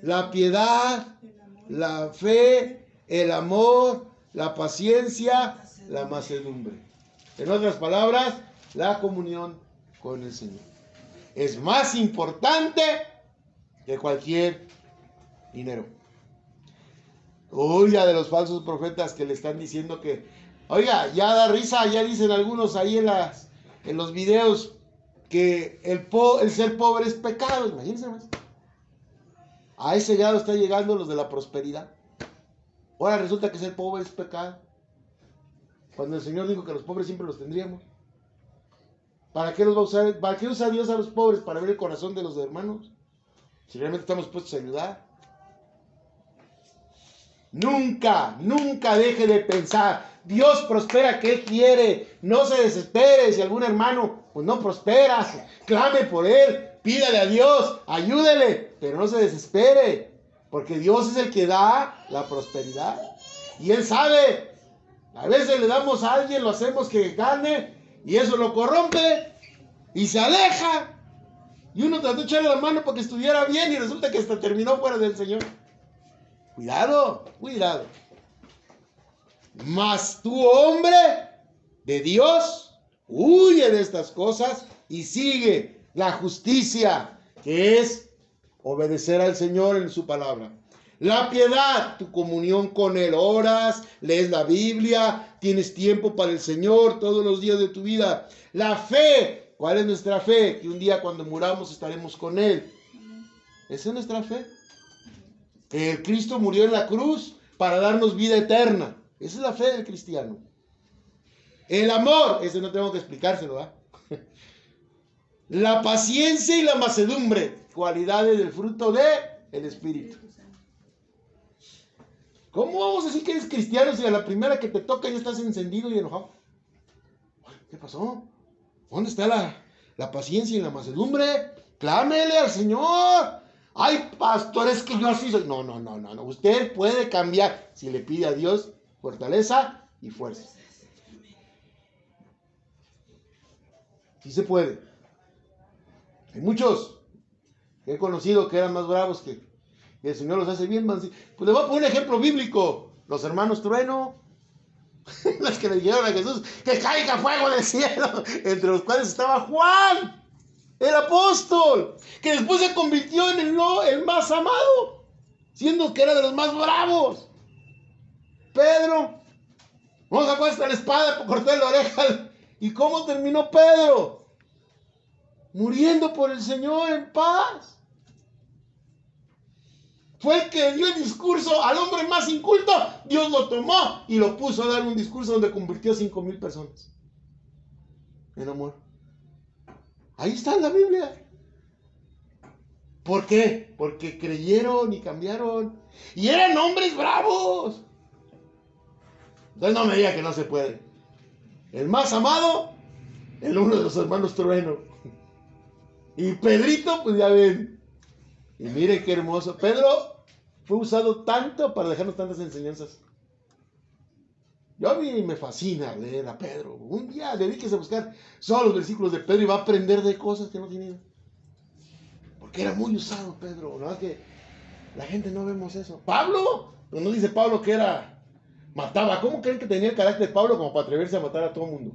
la piedad, la fe, el amor, la paciencia, la mansedumbre. En otras palabras, la comunión con el Señor es más importante que cualquier dinero. Oiga, de los falsos profetas que le están diciendo que, oiga, ya da risa, ya dicen algunos ahí en los videos que el ser pobre es pecado. Imagínense más. A ese grado están llegando los de la prosperidad. Ahora resulta que ser pobre es pecado, cuando el Señor dijo que los pobres siempre los tendríamos. ¿Para qué los va a usar? ¿Para qué usa Dios a los pobres? Para ver el corazón de los hermanos. Si realmente estamos puestos a ayudar. Nunca deje de pensar. Dios prospera que Él quiere. No se desespere si algún hermano pues no prospera. Clame por él. Pídale a Dios. Ayúdele. Pero no se desespere. Porque Dios es el que da la prosperidad. Y Él sabe. A veces le damos a alguien, lo hacemos que gane. Y eso lo corrompe y se aleja. Y uno trató de echarle la mano para que estuviera bien y resulta que hasta terminó fuera del Señor. Cuidado, cuidado. Mas tú, hombre de Dios, huye de estas cosas y sigue la justicia, que es obedecer al Señor en su palabra. La piedad, tu comunión con Él. Oras, lees la Biblia, tienes tiempo para el Señor todos los días de tu vida. La fe, ¿cuál es nuestra fe? Que un día cuando muramos estaremos con Él. Esa es nuestra fe. Que el Cristo murió en la cruz para darnos vida eterna. Esa es la fe del cristiano. El amor, ese no tengo que explicárselo, ¿verdad? La paciencia y la mansedumbre, cualidades del fruto del Espíritu. ¿Cómo vamos a decir que eres cristiano si a la primera que te toca ya estás encendido y enojado? ¿Qué pasó? ¿Dónde está la paciencia y la mansedumbre? Clámele al Señor. Ay, pastor, es que yo así soy. No. Usted puede cambiar si le pide a Dios fortaleza y fuerza. Sí se puede. Hay muchos que he conocido que eran más bravos que el Señor los hace bien. Pues le voy a poner un ejemplo bíblico. Los hermanos Trueno, los que le dijeron a Jesús que caiga fuego del cielo, entre los cuales estaba Juan, el apóstol, que después se convirtió en el más amado, siendo que era de los más bravos. Pedro, no sacó hasta la espada para cortar la oreja. ¿Y cómo terminó Pedro? Muriendo por el Señor en paz. Fue el que dio el discurso al hombre más inculto. Dios lo tomó y lo puso a dar un discurso donde convirtió a 5,000 personas en amor. Ahí está en la Biblia. ¿Por qué? Porque creyeron y cambiaron. Y eran hombres bravos. Entonces no me diga que no se puede. El más amado, uno de los hermanos Trueno. Y Pedrito, pues ya ven. Y mire qué hermoso. Pedro fue usado tanto para dejarnos tantas enseñanzas. Yo a mí me fascina leer a Pedro. Un día dedíquese a buscar solo los versículos de Pedro y va a aprender de cosas que no tienen. Porque era muy usado Pedro. No es que la gente no vemos eso. Pablo, pues no dice Pablo que mataba. ¿Cómo creen que tenía el carácter de Pablo como para atreverse a matar a todo el mundo?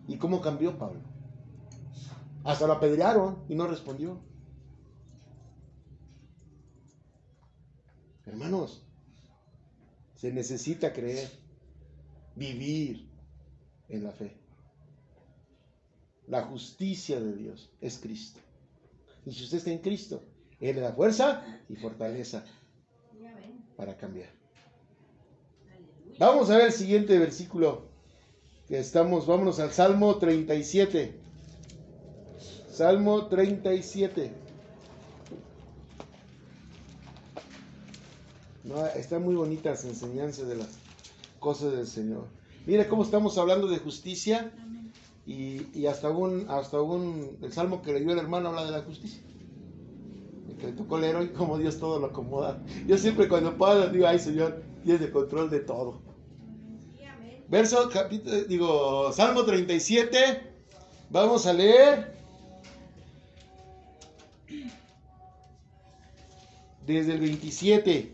¿Y cómo cambió Pablo? Hasta lo apedrearon y no respondió. Hermanos, se necesita creer, vivir en la fe. La justicia de Dios es Cristo. Y si usted está en Cristo, Él le da fuerza y fortaleza para cambiar. Vamos a ver el siguiente versículo que estamos. Vámonos al Salmo 37. Salmo 37. No, están muy bonitas enseñanzas de las cosas del Señor. Mire cómo estamos hablando de justicia y hasta el salmo que leyó el hermano habla de la justicia. El que le tocó leer hoy, como Dios todo lo acomoda. Yo siempre cuando puedo digo, ay Señor, tienes el control de todo. Salmo 37, vamos a leer desde el 27.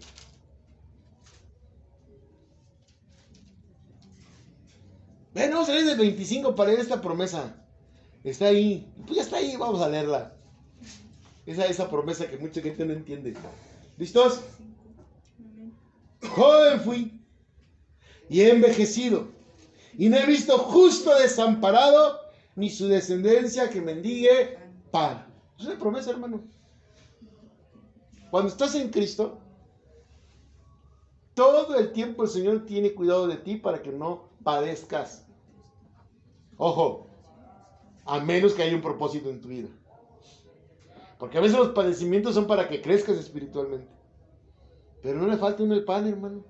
Bueno, vamos a leer del 25 para leer esta promesa. Está ahí. Pues ya está ahí, vamos a leerla. Esa promesa que mucha gente no entiende. ¿Listos? Joven fui y he envejecido, y no he visto justo desamparado, ni su descendencia que mendigue pan. Es una promesa, hermano. Cuando estás en Cristo, todo el tiempo el Señor tiene cuidado de ti para que no padezcas. Ojo, a menos que haya un propósito en tu vida. Porque a veces los padecimientos son para que crezcas espiritualmente. Pero no le falta uno el pan, hermano.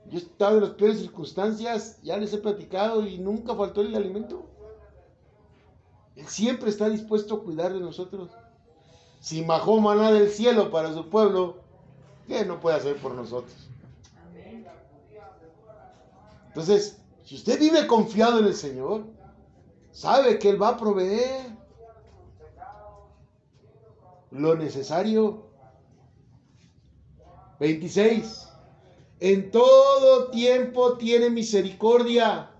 Yo he estado en las peores circunstancias, ya les he platicado y nunca faltó el alimento. Él siempre está dispuesto a cuidar de nosotros. Si bajó maná del cielo para su pueblo, ¿qué no puede hacer por nosotros? Entonces, si usted vive confiado en el Señor, sabe que Él va a proveer lo necesario. 26. En todo tiempo tiene misericordia.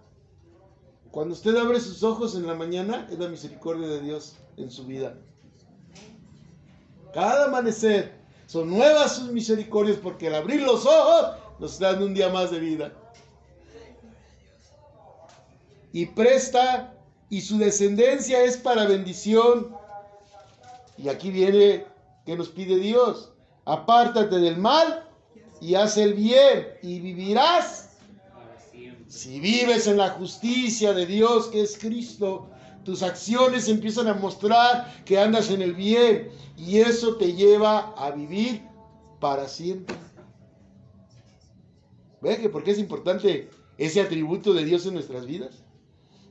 Cuando usted abre sus ojos en la mañana, es la misericordia de Dios en su vida. Cada amanecer son nuevas sus misericordias, porque al abrir los ojos nos dan un día más de vida. Y presta, y su descendencia es para bendición. Y aquí viene que nos pide Dios: apártate del mal y haz el bien, y vivirás Si vives en la justicia de Dios, que es Cristo, tus acciones empiezan a mostrar que andas en el bien, y eso te lleva a vivir para siempre. ¿Ve que por qué es importante ese atributo de Dios en nuestras vidas?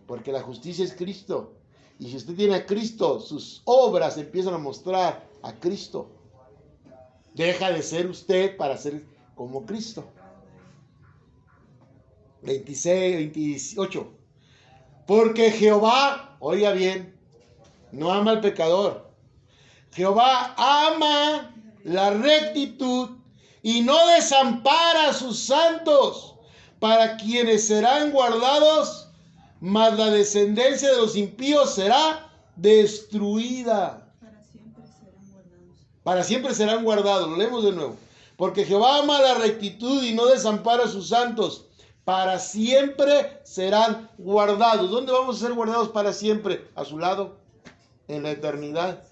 Porque la justicia es Cristo. Y si usted tiene a Cristo, sus obras empiezan a mostrar a Cristo. Deja de ser usted para ser como Cristo. 28. Porque Jehová, oiga bien, no ama al pecador. Jehová ama la rectitud y no desampara a sus santos, para quienes serán guardados, mas la descendencia de los impíos será destruida. Para siempre serán guardados. Lo leemos de nuevo. Porque Jehová ama la rectitud y no desampara a sus santos, para siempre serán guardados. ¿Dónde vamos a ser guardados para siempre? A su lado, en la eternidad.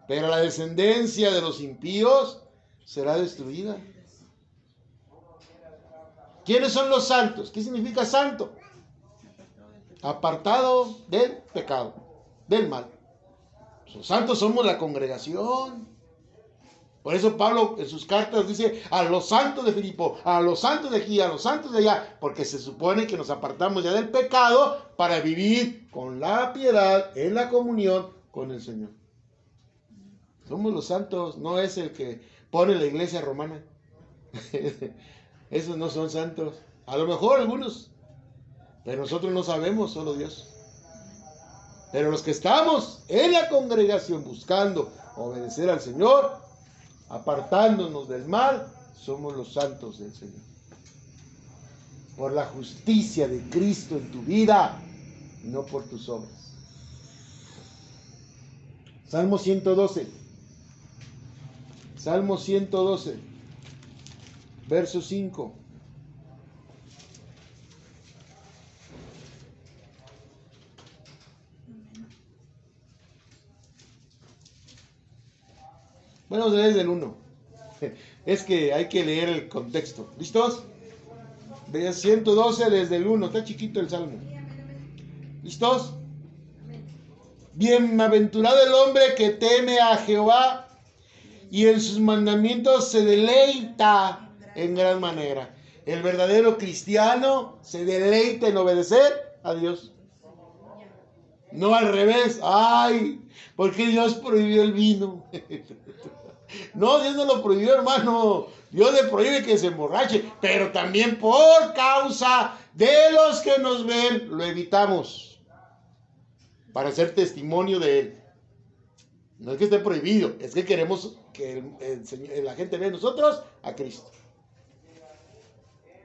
Pero la descendencia de los impíos será destruida. ¿Quiénes son los santos? ¿Qué significa santo? Apartado del pecado, del mal. Los santos somos la congregación. Por eso Pablo en sus cartas dice a los santos de Filipo, a los santos de aquí, a los santos de allá, porque se supone que nos apartamos ya del pecado para vivir con la piedad en la comunión con el Señor. Somos los santos, no es el que pone la iglesia romana. Esos no son santos. A lo mejor algunos, pero nosotros no sabemos, solo Dios. Pero los que estamos en la congregación buscando obedecer al Señor, apartándonos del mal, somos los santos del Señor. Por la justicia de Cristo en tu vida, no por tus obras. Salmo 112. Salmo 112, verso 5. Bueno, vamos a leer desde el 1. Es que hay que leer el contexto. ¿Listos? 112 desde el 1. Está chiquito el salmo. ¿Listos? Bienaventurado el hombre que teme a Jehová y en sus mandamientos se deleita en gran manera. El verdadero cristiano se deleita en obedecer a Dios. No al revés. Ay, ¿por qué Dios prohibió el vino? No, Dios no lo prohibió, hermano. Dios le prohíbe que se emborrache, pero también por causa de los que nos ven, lo evitamos para ser testimonio de Él. No es que esté prohibido, es que queremos que la gente vea en nosotros a Cristo.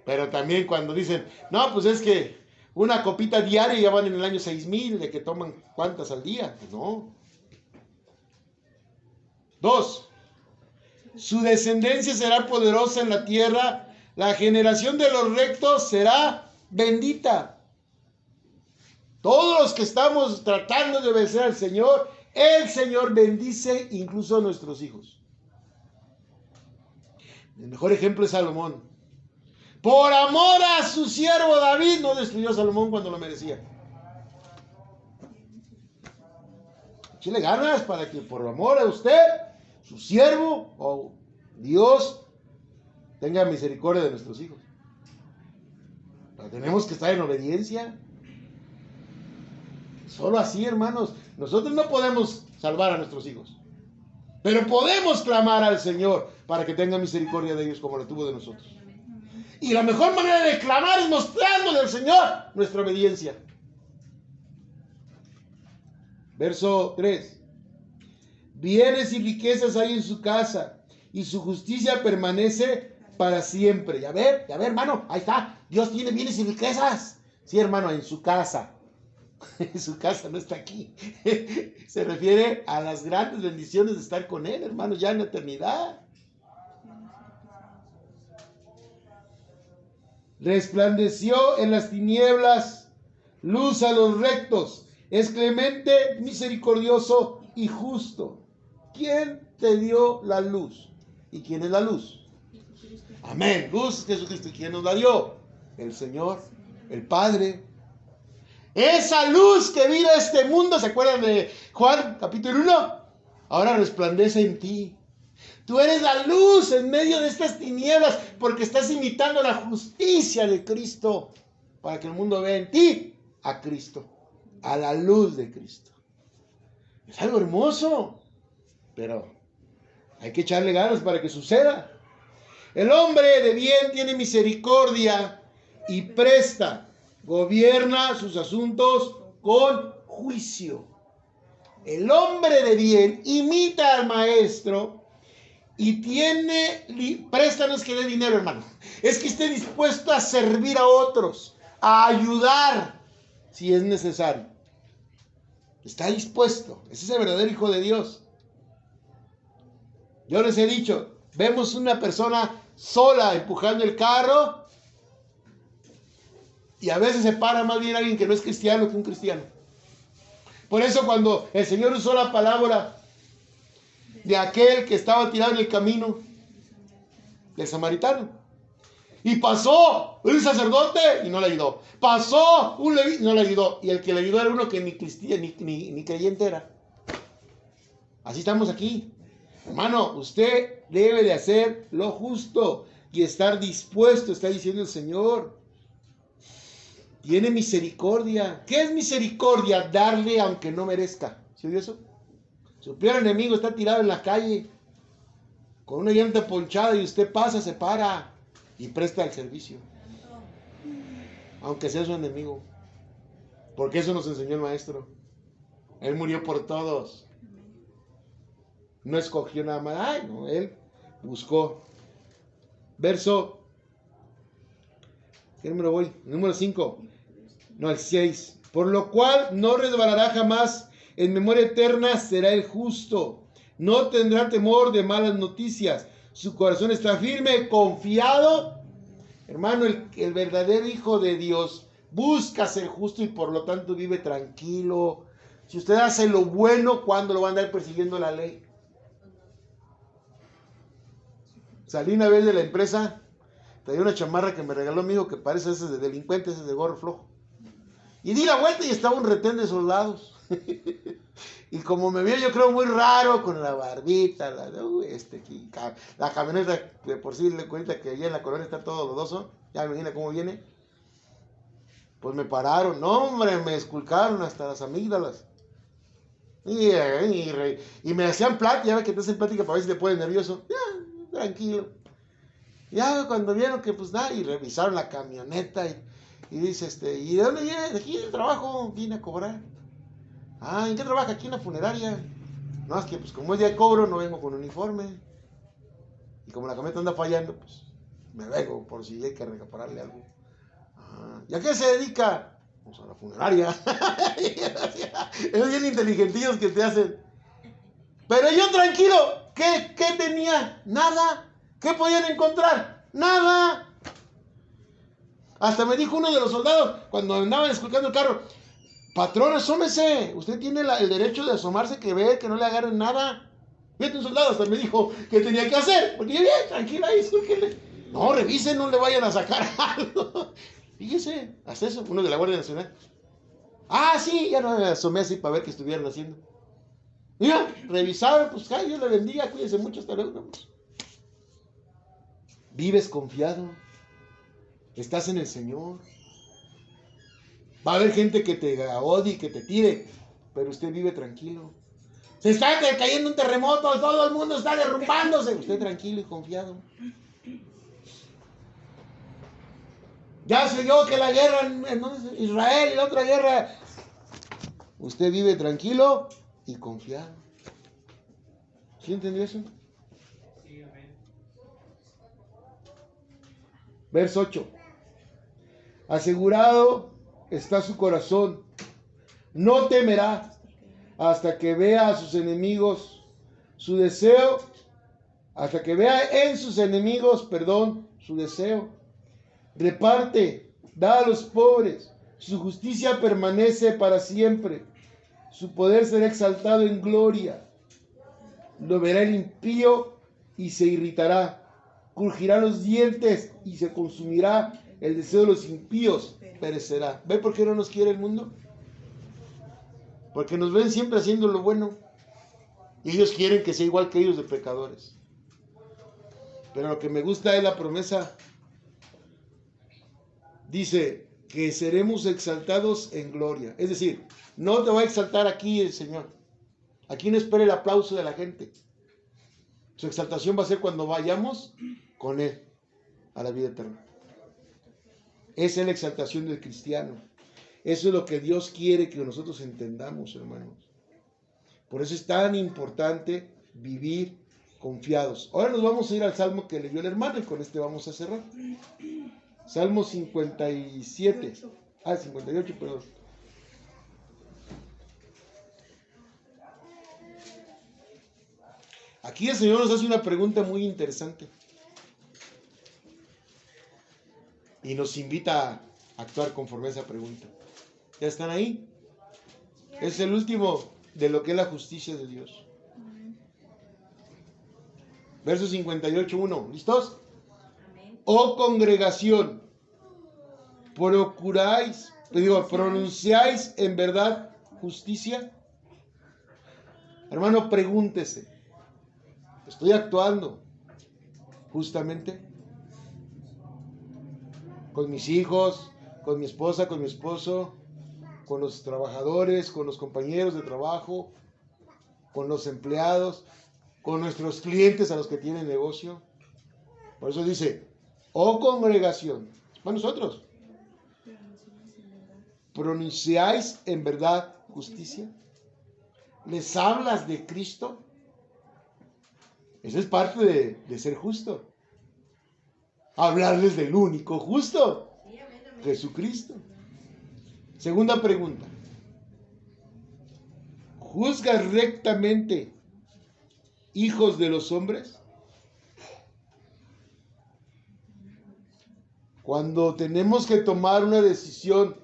Pero también cuando dicen, no, pues es que una copita diaria ya van en el año 6,000, de que toman cuántas al día. Pues no. 2. Su descendencia será poderosa en la tierra, la generación de los rectos será bendita. Todos los que estamos tratando de obedecer al Señor, el Señor bendice incluso a nuestros hijos. El mejor ejemplo es Salomón. Por amor a su siervo David, no destruyó a Salomón cuando lo merecía. Échale ganas para que por amor a usted, su siervo o Dios, tenga misericordia de nuestros hijos. Pero tenemos que estar en obediencia. Solo así, hermanos. Nosotros no podemos salvar a nuestros hijos, pero podemos clamar al Señor para que tenga misericordia de ellos como la tuvo de nosotros. Y la mejor manera de clamar es mostrándole al Señor nuestra obediencia. Verso 3. Bienes y riquezas hay en su casa, y su justicia permanece para siempre. Ya ver, hermano, ahí está. Dios tiene bienes y riquezas. Sí, hermano, en su casa. Su casa no está aquí. Se refiere a las grandes bendiciones de estar con Él, hermano, ya en la eternidad. Resplandeció en las tinieblas luz a los rectos. Es clemente, misericordioso y justo. ¿Quién te dio la luz? ¿Y quién es la luz? Amén. Luz, Jesucristo. ¿Quién nos la dio? El Señor. el Padre. Esa luz que vino a este mundo, ¿se acuerdan de Juan capítulo 1? Ahora resplandece en ti. Tú eres la luz en medio de estas tinieblas porque estás imitando la justicia de Cristo para que el mundo vea en ti a Cristo, a la luz de Cristo. Es algo hermoso, pero hay que echarle ganas para que suceda. El hombre de bien tiene misericordia y presta, gobierna sus asuntos con juicio. El hombre de bien imita al maestro y préstanos que dé dinero, hermano. Es que esté dispuesto a servir a otros, a ayudar si es necesario. Está dispuesto. Ese es el verdadero hijo de Dios. Yo les he dicho, vemos una persona sola empujando el carro y a veces se para más bien alguien que no es cristiano que un cristiano. Por eso cuando el Señor usó la palabra de aquel que estaba tirado en el camino, del samaritano, y pasó un sacerdote y no le ayudó, pasó un levita y no le ayudó, y el que le ayudó era uno que ni cristiano ni creyente era. Así estamos aquí. Hermano, usted debe de hacer lo justo y estar dispuesto, está diciendo el Señor. Tiene misericordia. ¿Qué es misericordia? Darle aunque no merezca. ¿Sí oyó eso? Su peor enemigo está tirado en la calle con una llanta ponchada y usted pasa, se para y presta el servicio. Aunque sea su enemigo. Porque eso nos enseñó el maestro. Él murió por todos. No escogió nada más. Ay, no, él buscó. Verso. ¿Qué número voy? Número 5. No, el 6. Por lo cual no resbalará jamás. En memoria eterna será el justo. No tendrá temor de malas noticias. Su corazón está firme, confiado. Hermano, el verdadero hijo de Dios busca ser justo y por lo tanto vive tranquilo. Si usted hace lo bueno, ¿cuándo lo va a andar persiguiendo la ley? Salí una vez de la empresa, traía una chamarra que me regaló mi hijo que parece ese de delincuente, ese de gorro flojo. Y di la vuelta y estaba un retén de soldados. Y como me vio, yo creo muy raro, con la barbita, la camioneta, de por sí le cuenta que allá en la colonia está todo lodoso, ya me imagina cómo viene. Pues me pararon, no hombre, me esculcaron hasta las amígdalas. Y me hacían plática, ya ves que te hacen plática para ver si te pones nervioso. Ya, tranquilo. Ya cuando vieron que pues nada, y revisaron la camioneta y dice, ¿y de dónde viene? De aquí del trabajo, vine a cobrar. Ah, ¿en qué trabaja? Aquí en la funeraria. No, es que pues como es día de cobro, no vengo con uniforme. Y como la camioneta anda fallando, pues me vengo por si hay que repararle algo. Ah, ¿y a qué se dedica? Pues a la funeraria. Es bien inteligentillos que te hacen. Pero yo tranquilo, ¿qué tenía? Nada. ¿Qué podían encontrar? Nada. Hasta me dijo uno de los soldados, cuando andaban esculcando el carro, patrón, asómese, usted tiene el derecho de asomarse, que ve, que no le agarren nada. Fíjate, un soldado hasta me dijo que tenía que hacer, porque yo bien, tranquila, ahí, escúlquele. No, revisen, no le vayan a sacar algo. Fíjese, hasta eso, uno de la Guardia Nacional. Ah, sí, ya no me asomé así para ver qué estuvieran haciendo. Mira, revisaron, pues, ay, Dios le bendiga, cuídense mucho, hasta luego. Vives confiado, estás en el Señor. Va a haber gente que te odie, que te tire, pero usted vive tranquilo. Se está cayendo un terremoto, todo el mundo está derrumbándose. Usted tranquilo y confiado. Ya se oyó que la guerra en Israel y la otra guerra. Usted vive tranquilo y confiado. ¿Sí entendió eso? Sí, amén. Verso 8. Asegurado está su corazón, no temerá hasta que vea a sus enemigos, su deseo, hasta que vea en sus enemigos, su deseo. Reparte, da a los pobres, su justicia permanece para siempre, su poder será exaltado en gloria. Lo verá el impío y se irritará, crujirá los dientes y se consumirá el deseo de los impíos perecerá. ¿Ve por qué no nos quiere el mundo? Porque nos ven siempre haciendo lo bueno. Y ellos quieren que sea igual que ellos de pecadores. Pero lo que me gusta es la promesa. Dice que seremos exaltados en gloria. Es decir, no te va a exaltar aquí el Señor. Aquí no espera el aplauso de la gente. Su exaltación va a ser cuando vayamos con Él a la vida eterna. Esa es la exaltación del cristiano. Eso es lo que Dios quiere que nosotros entendamos, hermanos. Por eso es tan importante vivir confiados. Ahora nos vamos a ir al salmo que leyó el hermano y con este vamos a cerrar. Salmo 57. 58, perdón. Aquí el Señor nos hace una pregunta muy interesante. Y nos invita a actuar conforme a esa pregunta. ¿Ya están ahí? Es el último de lo que es la justicia de Dios. Verso 58:1. ¿Listos? Oh congregación, pronunciáis en verdad justicia. Hermano, pregúntese. ¿Estoy actuando justamente? Con mis hijos, con mi esposa, con mi esposo, con los trabajadores, con los compañeros de trabajo, con los empleados, con nuestros clientes a los que tienen negocio. Por eso dice, oh congregación, para nosotros, pronunciáis en verdad justicia. ¿Les hablas de Cristo? Esa es parte de ser justo. Hablarles del único justo, Jesucristo. Segunda pregunta. ¿Juzgas rectamente hijos de los hombres? Cuando tenemos que tomar una decisión,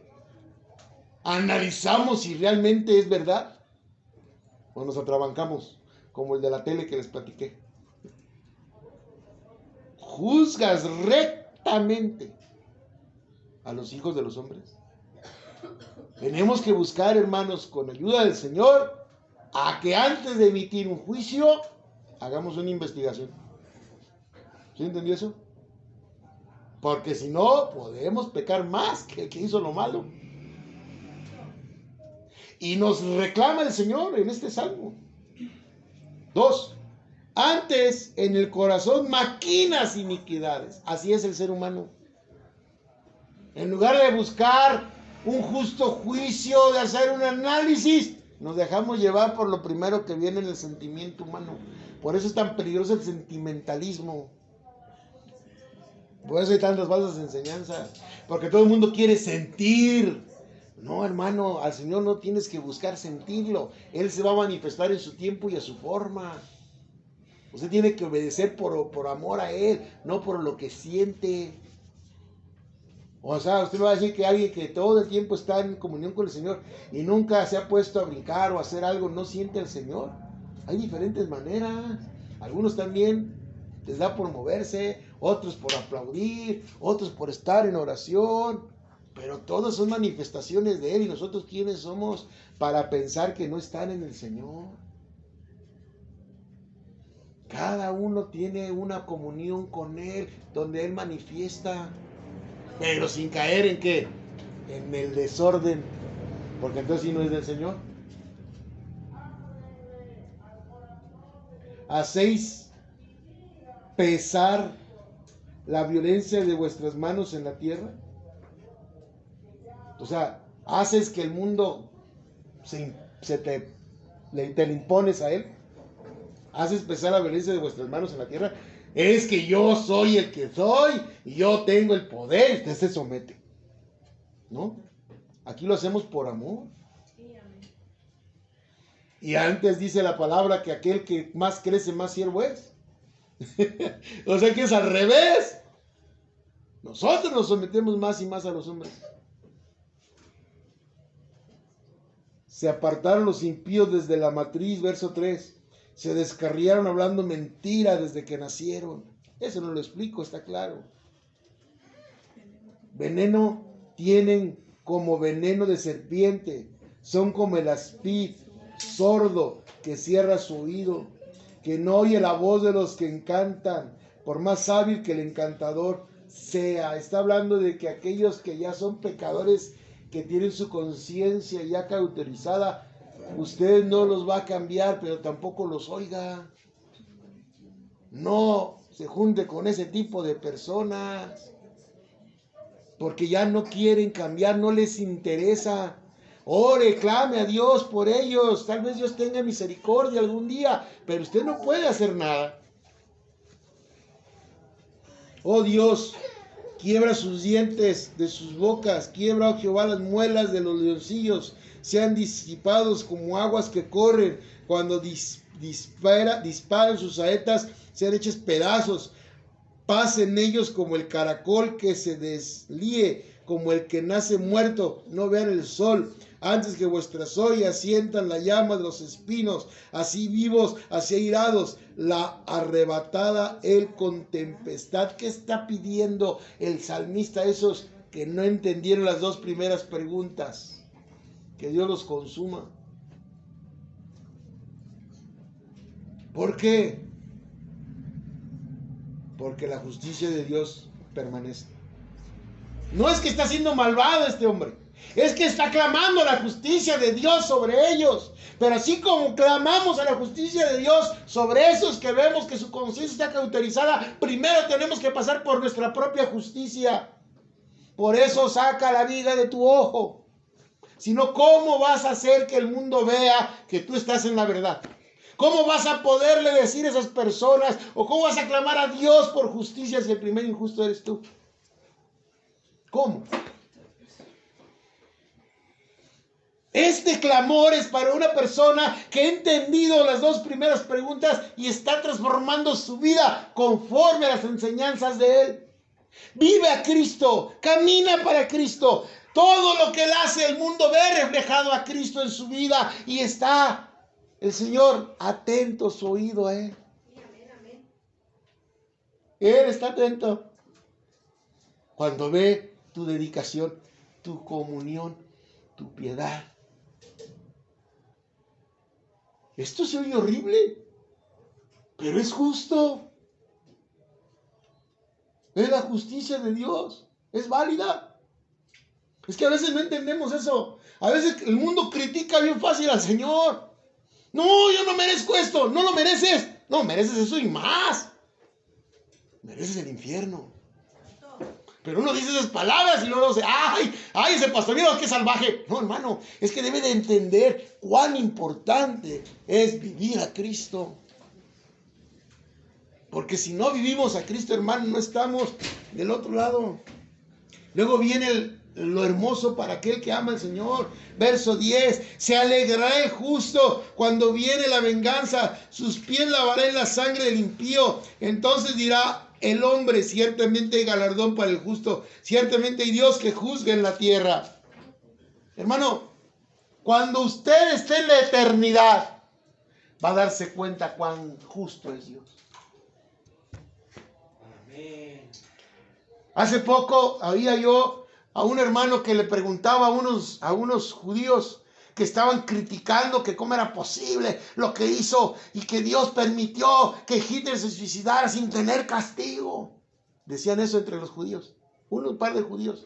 ¿analizamos si realmente es verdad? ¿O nos atrabancamos, como el de la tele que les platiqué? ¿Juzgas rectamente a los hijos de los hombres? Tenemos que buscar, hermanos, con ayuda del Señor, a que antes de emitir un juicio, hagamos una investigación. ¿Sí entendió eso? Porque si no, podemos pecar más que el que hizo lo malo. Y nos reclama el Señor en este salmo. 2. Antes en el corazón maquinas iniquidades. Así es el ser humano. En lugar de buscar un justo juicio, de hacer un análisis, nos dejamos llevar por lo primero que viene en el sentimiento humano. Por eso es tan peligroso el sentimentalismo. Por eso hay tantas falsas enseñanzas. Porque todo el mundo quiere sentir. No, hermano, al Señor no tienes que buscar sentirlo. Él se va a manifestar en su tiempo y a su forma. Usted tiene que obedecer por amor a Él, no por lo que siente. O sea, usted me va a decir que alguien que todo el tiempo está en comunión con el Señor y nunca se ha puesto a brincar o a hacer algo, no siente al Señor. Hay diferentes maneras. Algunos también les da por moverse, otros por aplaudir, otros por estar en oración. Pero todas son manifestaciones de Él. ¿Y nosotros quiénes somos para pensar que no están en el Señor? Cada uno tiene una comunión con Él, donde Él manifiesta. Pero sin caer en ¿qué? En el desorden. Porque entonces sí no es del Señor. ¿Hacéis pesar la violencia de vuestras manos en la tierra? O sea, haces que el mundo te le impones a él. Haces pesar la violencia de vuestras manos en la tierra. Es que yo soy el que soy y yo tengo el poder. Usted se somete. ¿No? Aquí lo hacemos por amor. Y antes dice la palabra que aquel que más crece, más siervo es. O sea que es al revés. Nosotros nos sometemos más y más a los hombres. Se apartaron los impíos desde la matriz, verso 3. Se descarriaron hablando mentira desde que nacieron. Eso no lo explico, está claro. Veneno tienen como veneno de serpiente. Son como el aspid, sordo, que cierra su oído, que no oye la voz de los que encantan, por más hábil que el encantador sea. Está hablando de que aquellos que ya son pecadores, que tienen su conciencia ya cauterizada, usted no los va a cambiar, pero tampoco los oiga. No se junte con ese tipo de personas, porque ya no quieren cambiar, no les interesa. Ore, clame a Dios por ellos, tal vez Dios tenga misericordia algún día, pero usted no puede hacer nada. Oh Dios, quiebra sus dientes de sus bocas, quiebra, oh Jehová, las muelas de los leoncillos, sean disipados como aguas que corren, cuando disparan sus saetas, sean hechos pedazos, pasen ellos como el caracol que se deslíe, como el que nace muerto, no vean el sol, antes que vuestras ollas sientan la llama de los espinos, así vivos, así airados, la arrebatada él con tempestad. ¿Qué está pidiendo el salmista a esos que no entendieron las dos primeras preguntas? Que Dios los consuma. ¿Por qué? Porque la justicia de Dios permanece. No es que está siendo malvado este hombre, es que está clamando la justicia de Dios sobre ellos. Pero así como clamamos a la justicia de Dios sobre esos que vemos que su conciencia está cauterizada, primero tenemos que pasar por nuestra propia justicia. Por eso saca la viga de tu ojo. Si no, ¿cómo vas a hacer que el mundo vea que tú estás en la verdad? ¿Cómo vas a poderle decir a esas personas, o cómo vas a clamar a Dios por justicia si el primer injusto eres tú? ¿Cómo? Este clamor es para una persona que ha entendido las dos primeras preguntas y está transformando su vida conforme a las enseñanzas de Él. Vive a Cristo, camina para Cristo. Todo lo que Él hace, el mundo ve reflejado a Cristo en su vida y está el Señor atento su oído a Él. Él está atento cuando ve tu dedicación, tu comunión, tu piedad. Esto se oye horrible, pero es justo. Es la justicia de Dios, es válida. Es que a veces no entendemos eso. A veces el mundo critica bien fácil al Señor. No, yo no merezco esto. No lo mereces. No, mereces eso y más. Mereces el infierno. Pero uno dice esas palabras y luego dice, ay, ese pastor, mira qué salvaje. No, hermano, es que debe de entender cuán importante es vivir a Cristo. Porque si no vivimos a Cristo, hermano, no estamos del otro lado. Luego viene lo hermoso para aquel que ama al Señor. Verso 10. Se alegrará el justo cuando viene la venganza. Sus pies lavará en la sangre del impío. Entonces dirá el hombre, ciertamente hay galardón para el justo. Ciertamente hay Dios que juzga en la tierra. Hermano, cuando usted esté en la eternidad, va a darse cuenta cuán justo es Dios. Hace poco había yo a un hermano que le preguntaba a unos judíos que estaban criticando que cómo era posible lo que hizo y que Dios permitió que Hitler se suicidara sin tener castigo. Decían eso entre los judíos, un par de judíos.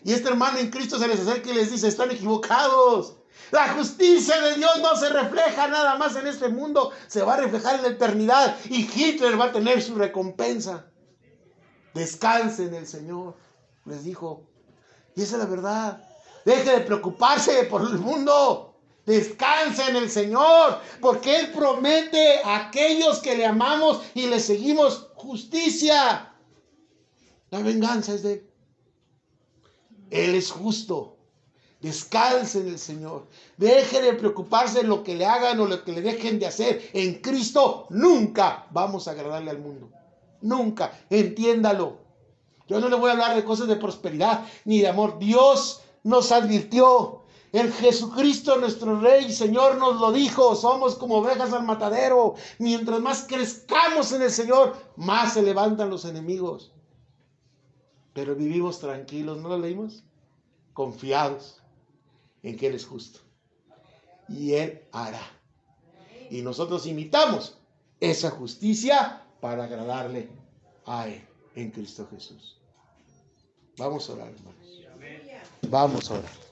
Y este hermano en Cristo se les acerca y les dice, están equivocados. La justicia de Dios no se refleja nada más en este mundo, se va a reflejar en la eternidad y Hitler va a tener su recompensa. Descanse en el Señor, les dijo. Y esa es la verdad. Deje de preocuparse por el mundo. Descanse en el Señor, porque Él promete a aquellos que le amamos y le seguimos justicia. La venganza es de Él. Él es justo. Descanse en el Señor. Deje de preocuparse en lo que le hagan o lo que le dejen de hacer. En Cristo nunca vamos a agradarle al mundo. Nunca, entiéndalo. Yo no le voy a hablar de cosas de prosperidad ni de amor. Dios nos advirtió. El Jesucristo, nuestro Rey y Señor, nos lo dijo. Somos como ovejas al matadero. Mientras más crezcamos en el Señor, más se levantan los enemigos. pero vivimos tranquilos, ¿no lo leímos? Confiados en que Él es justo. Y Él hará. Y nosotros imitamos esa justicia para agradarle a Él en Cristo Jesús. Vamos a orar, hermanos. Vamos a orar.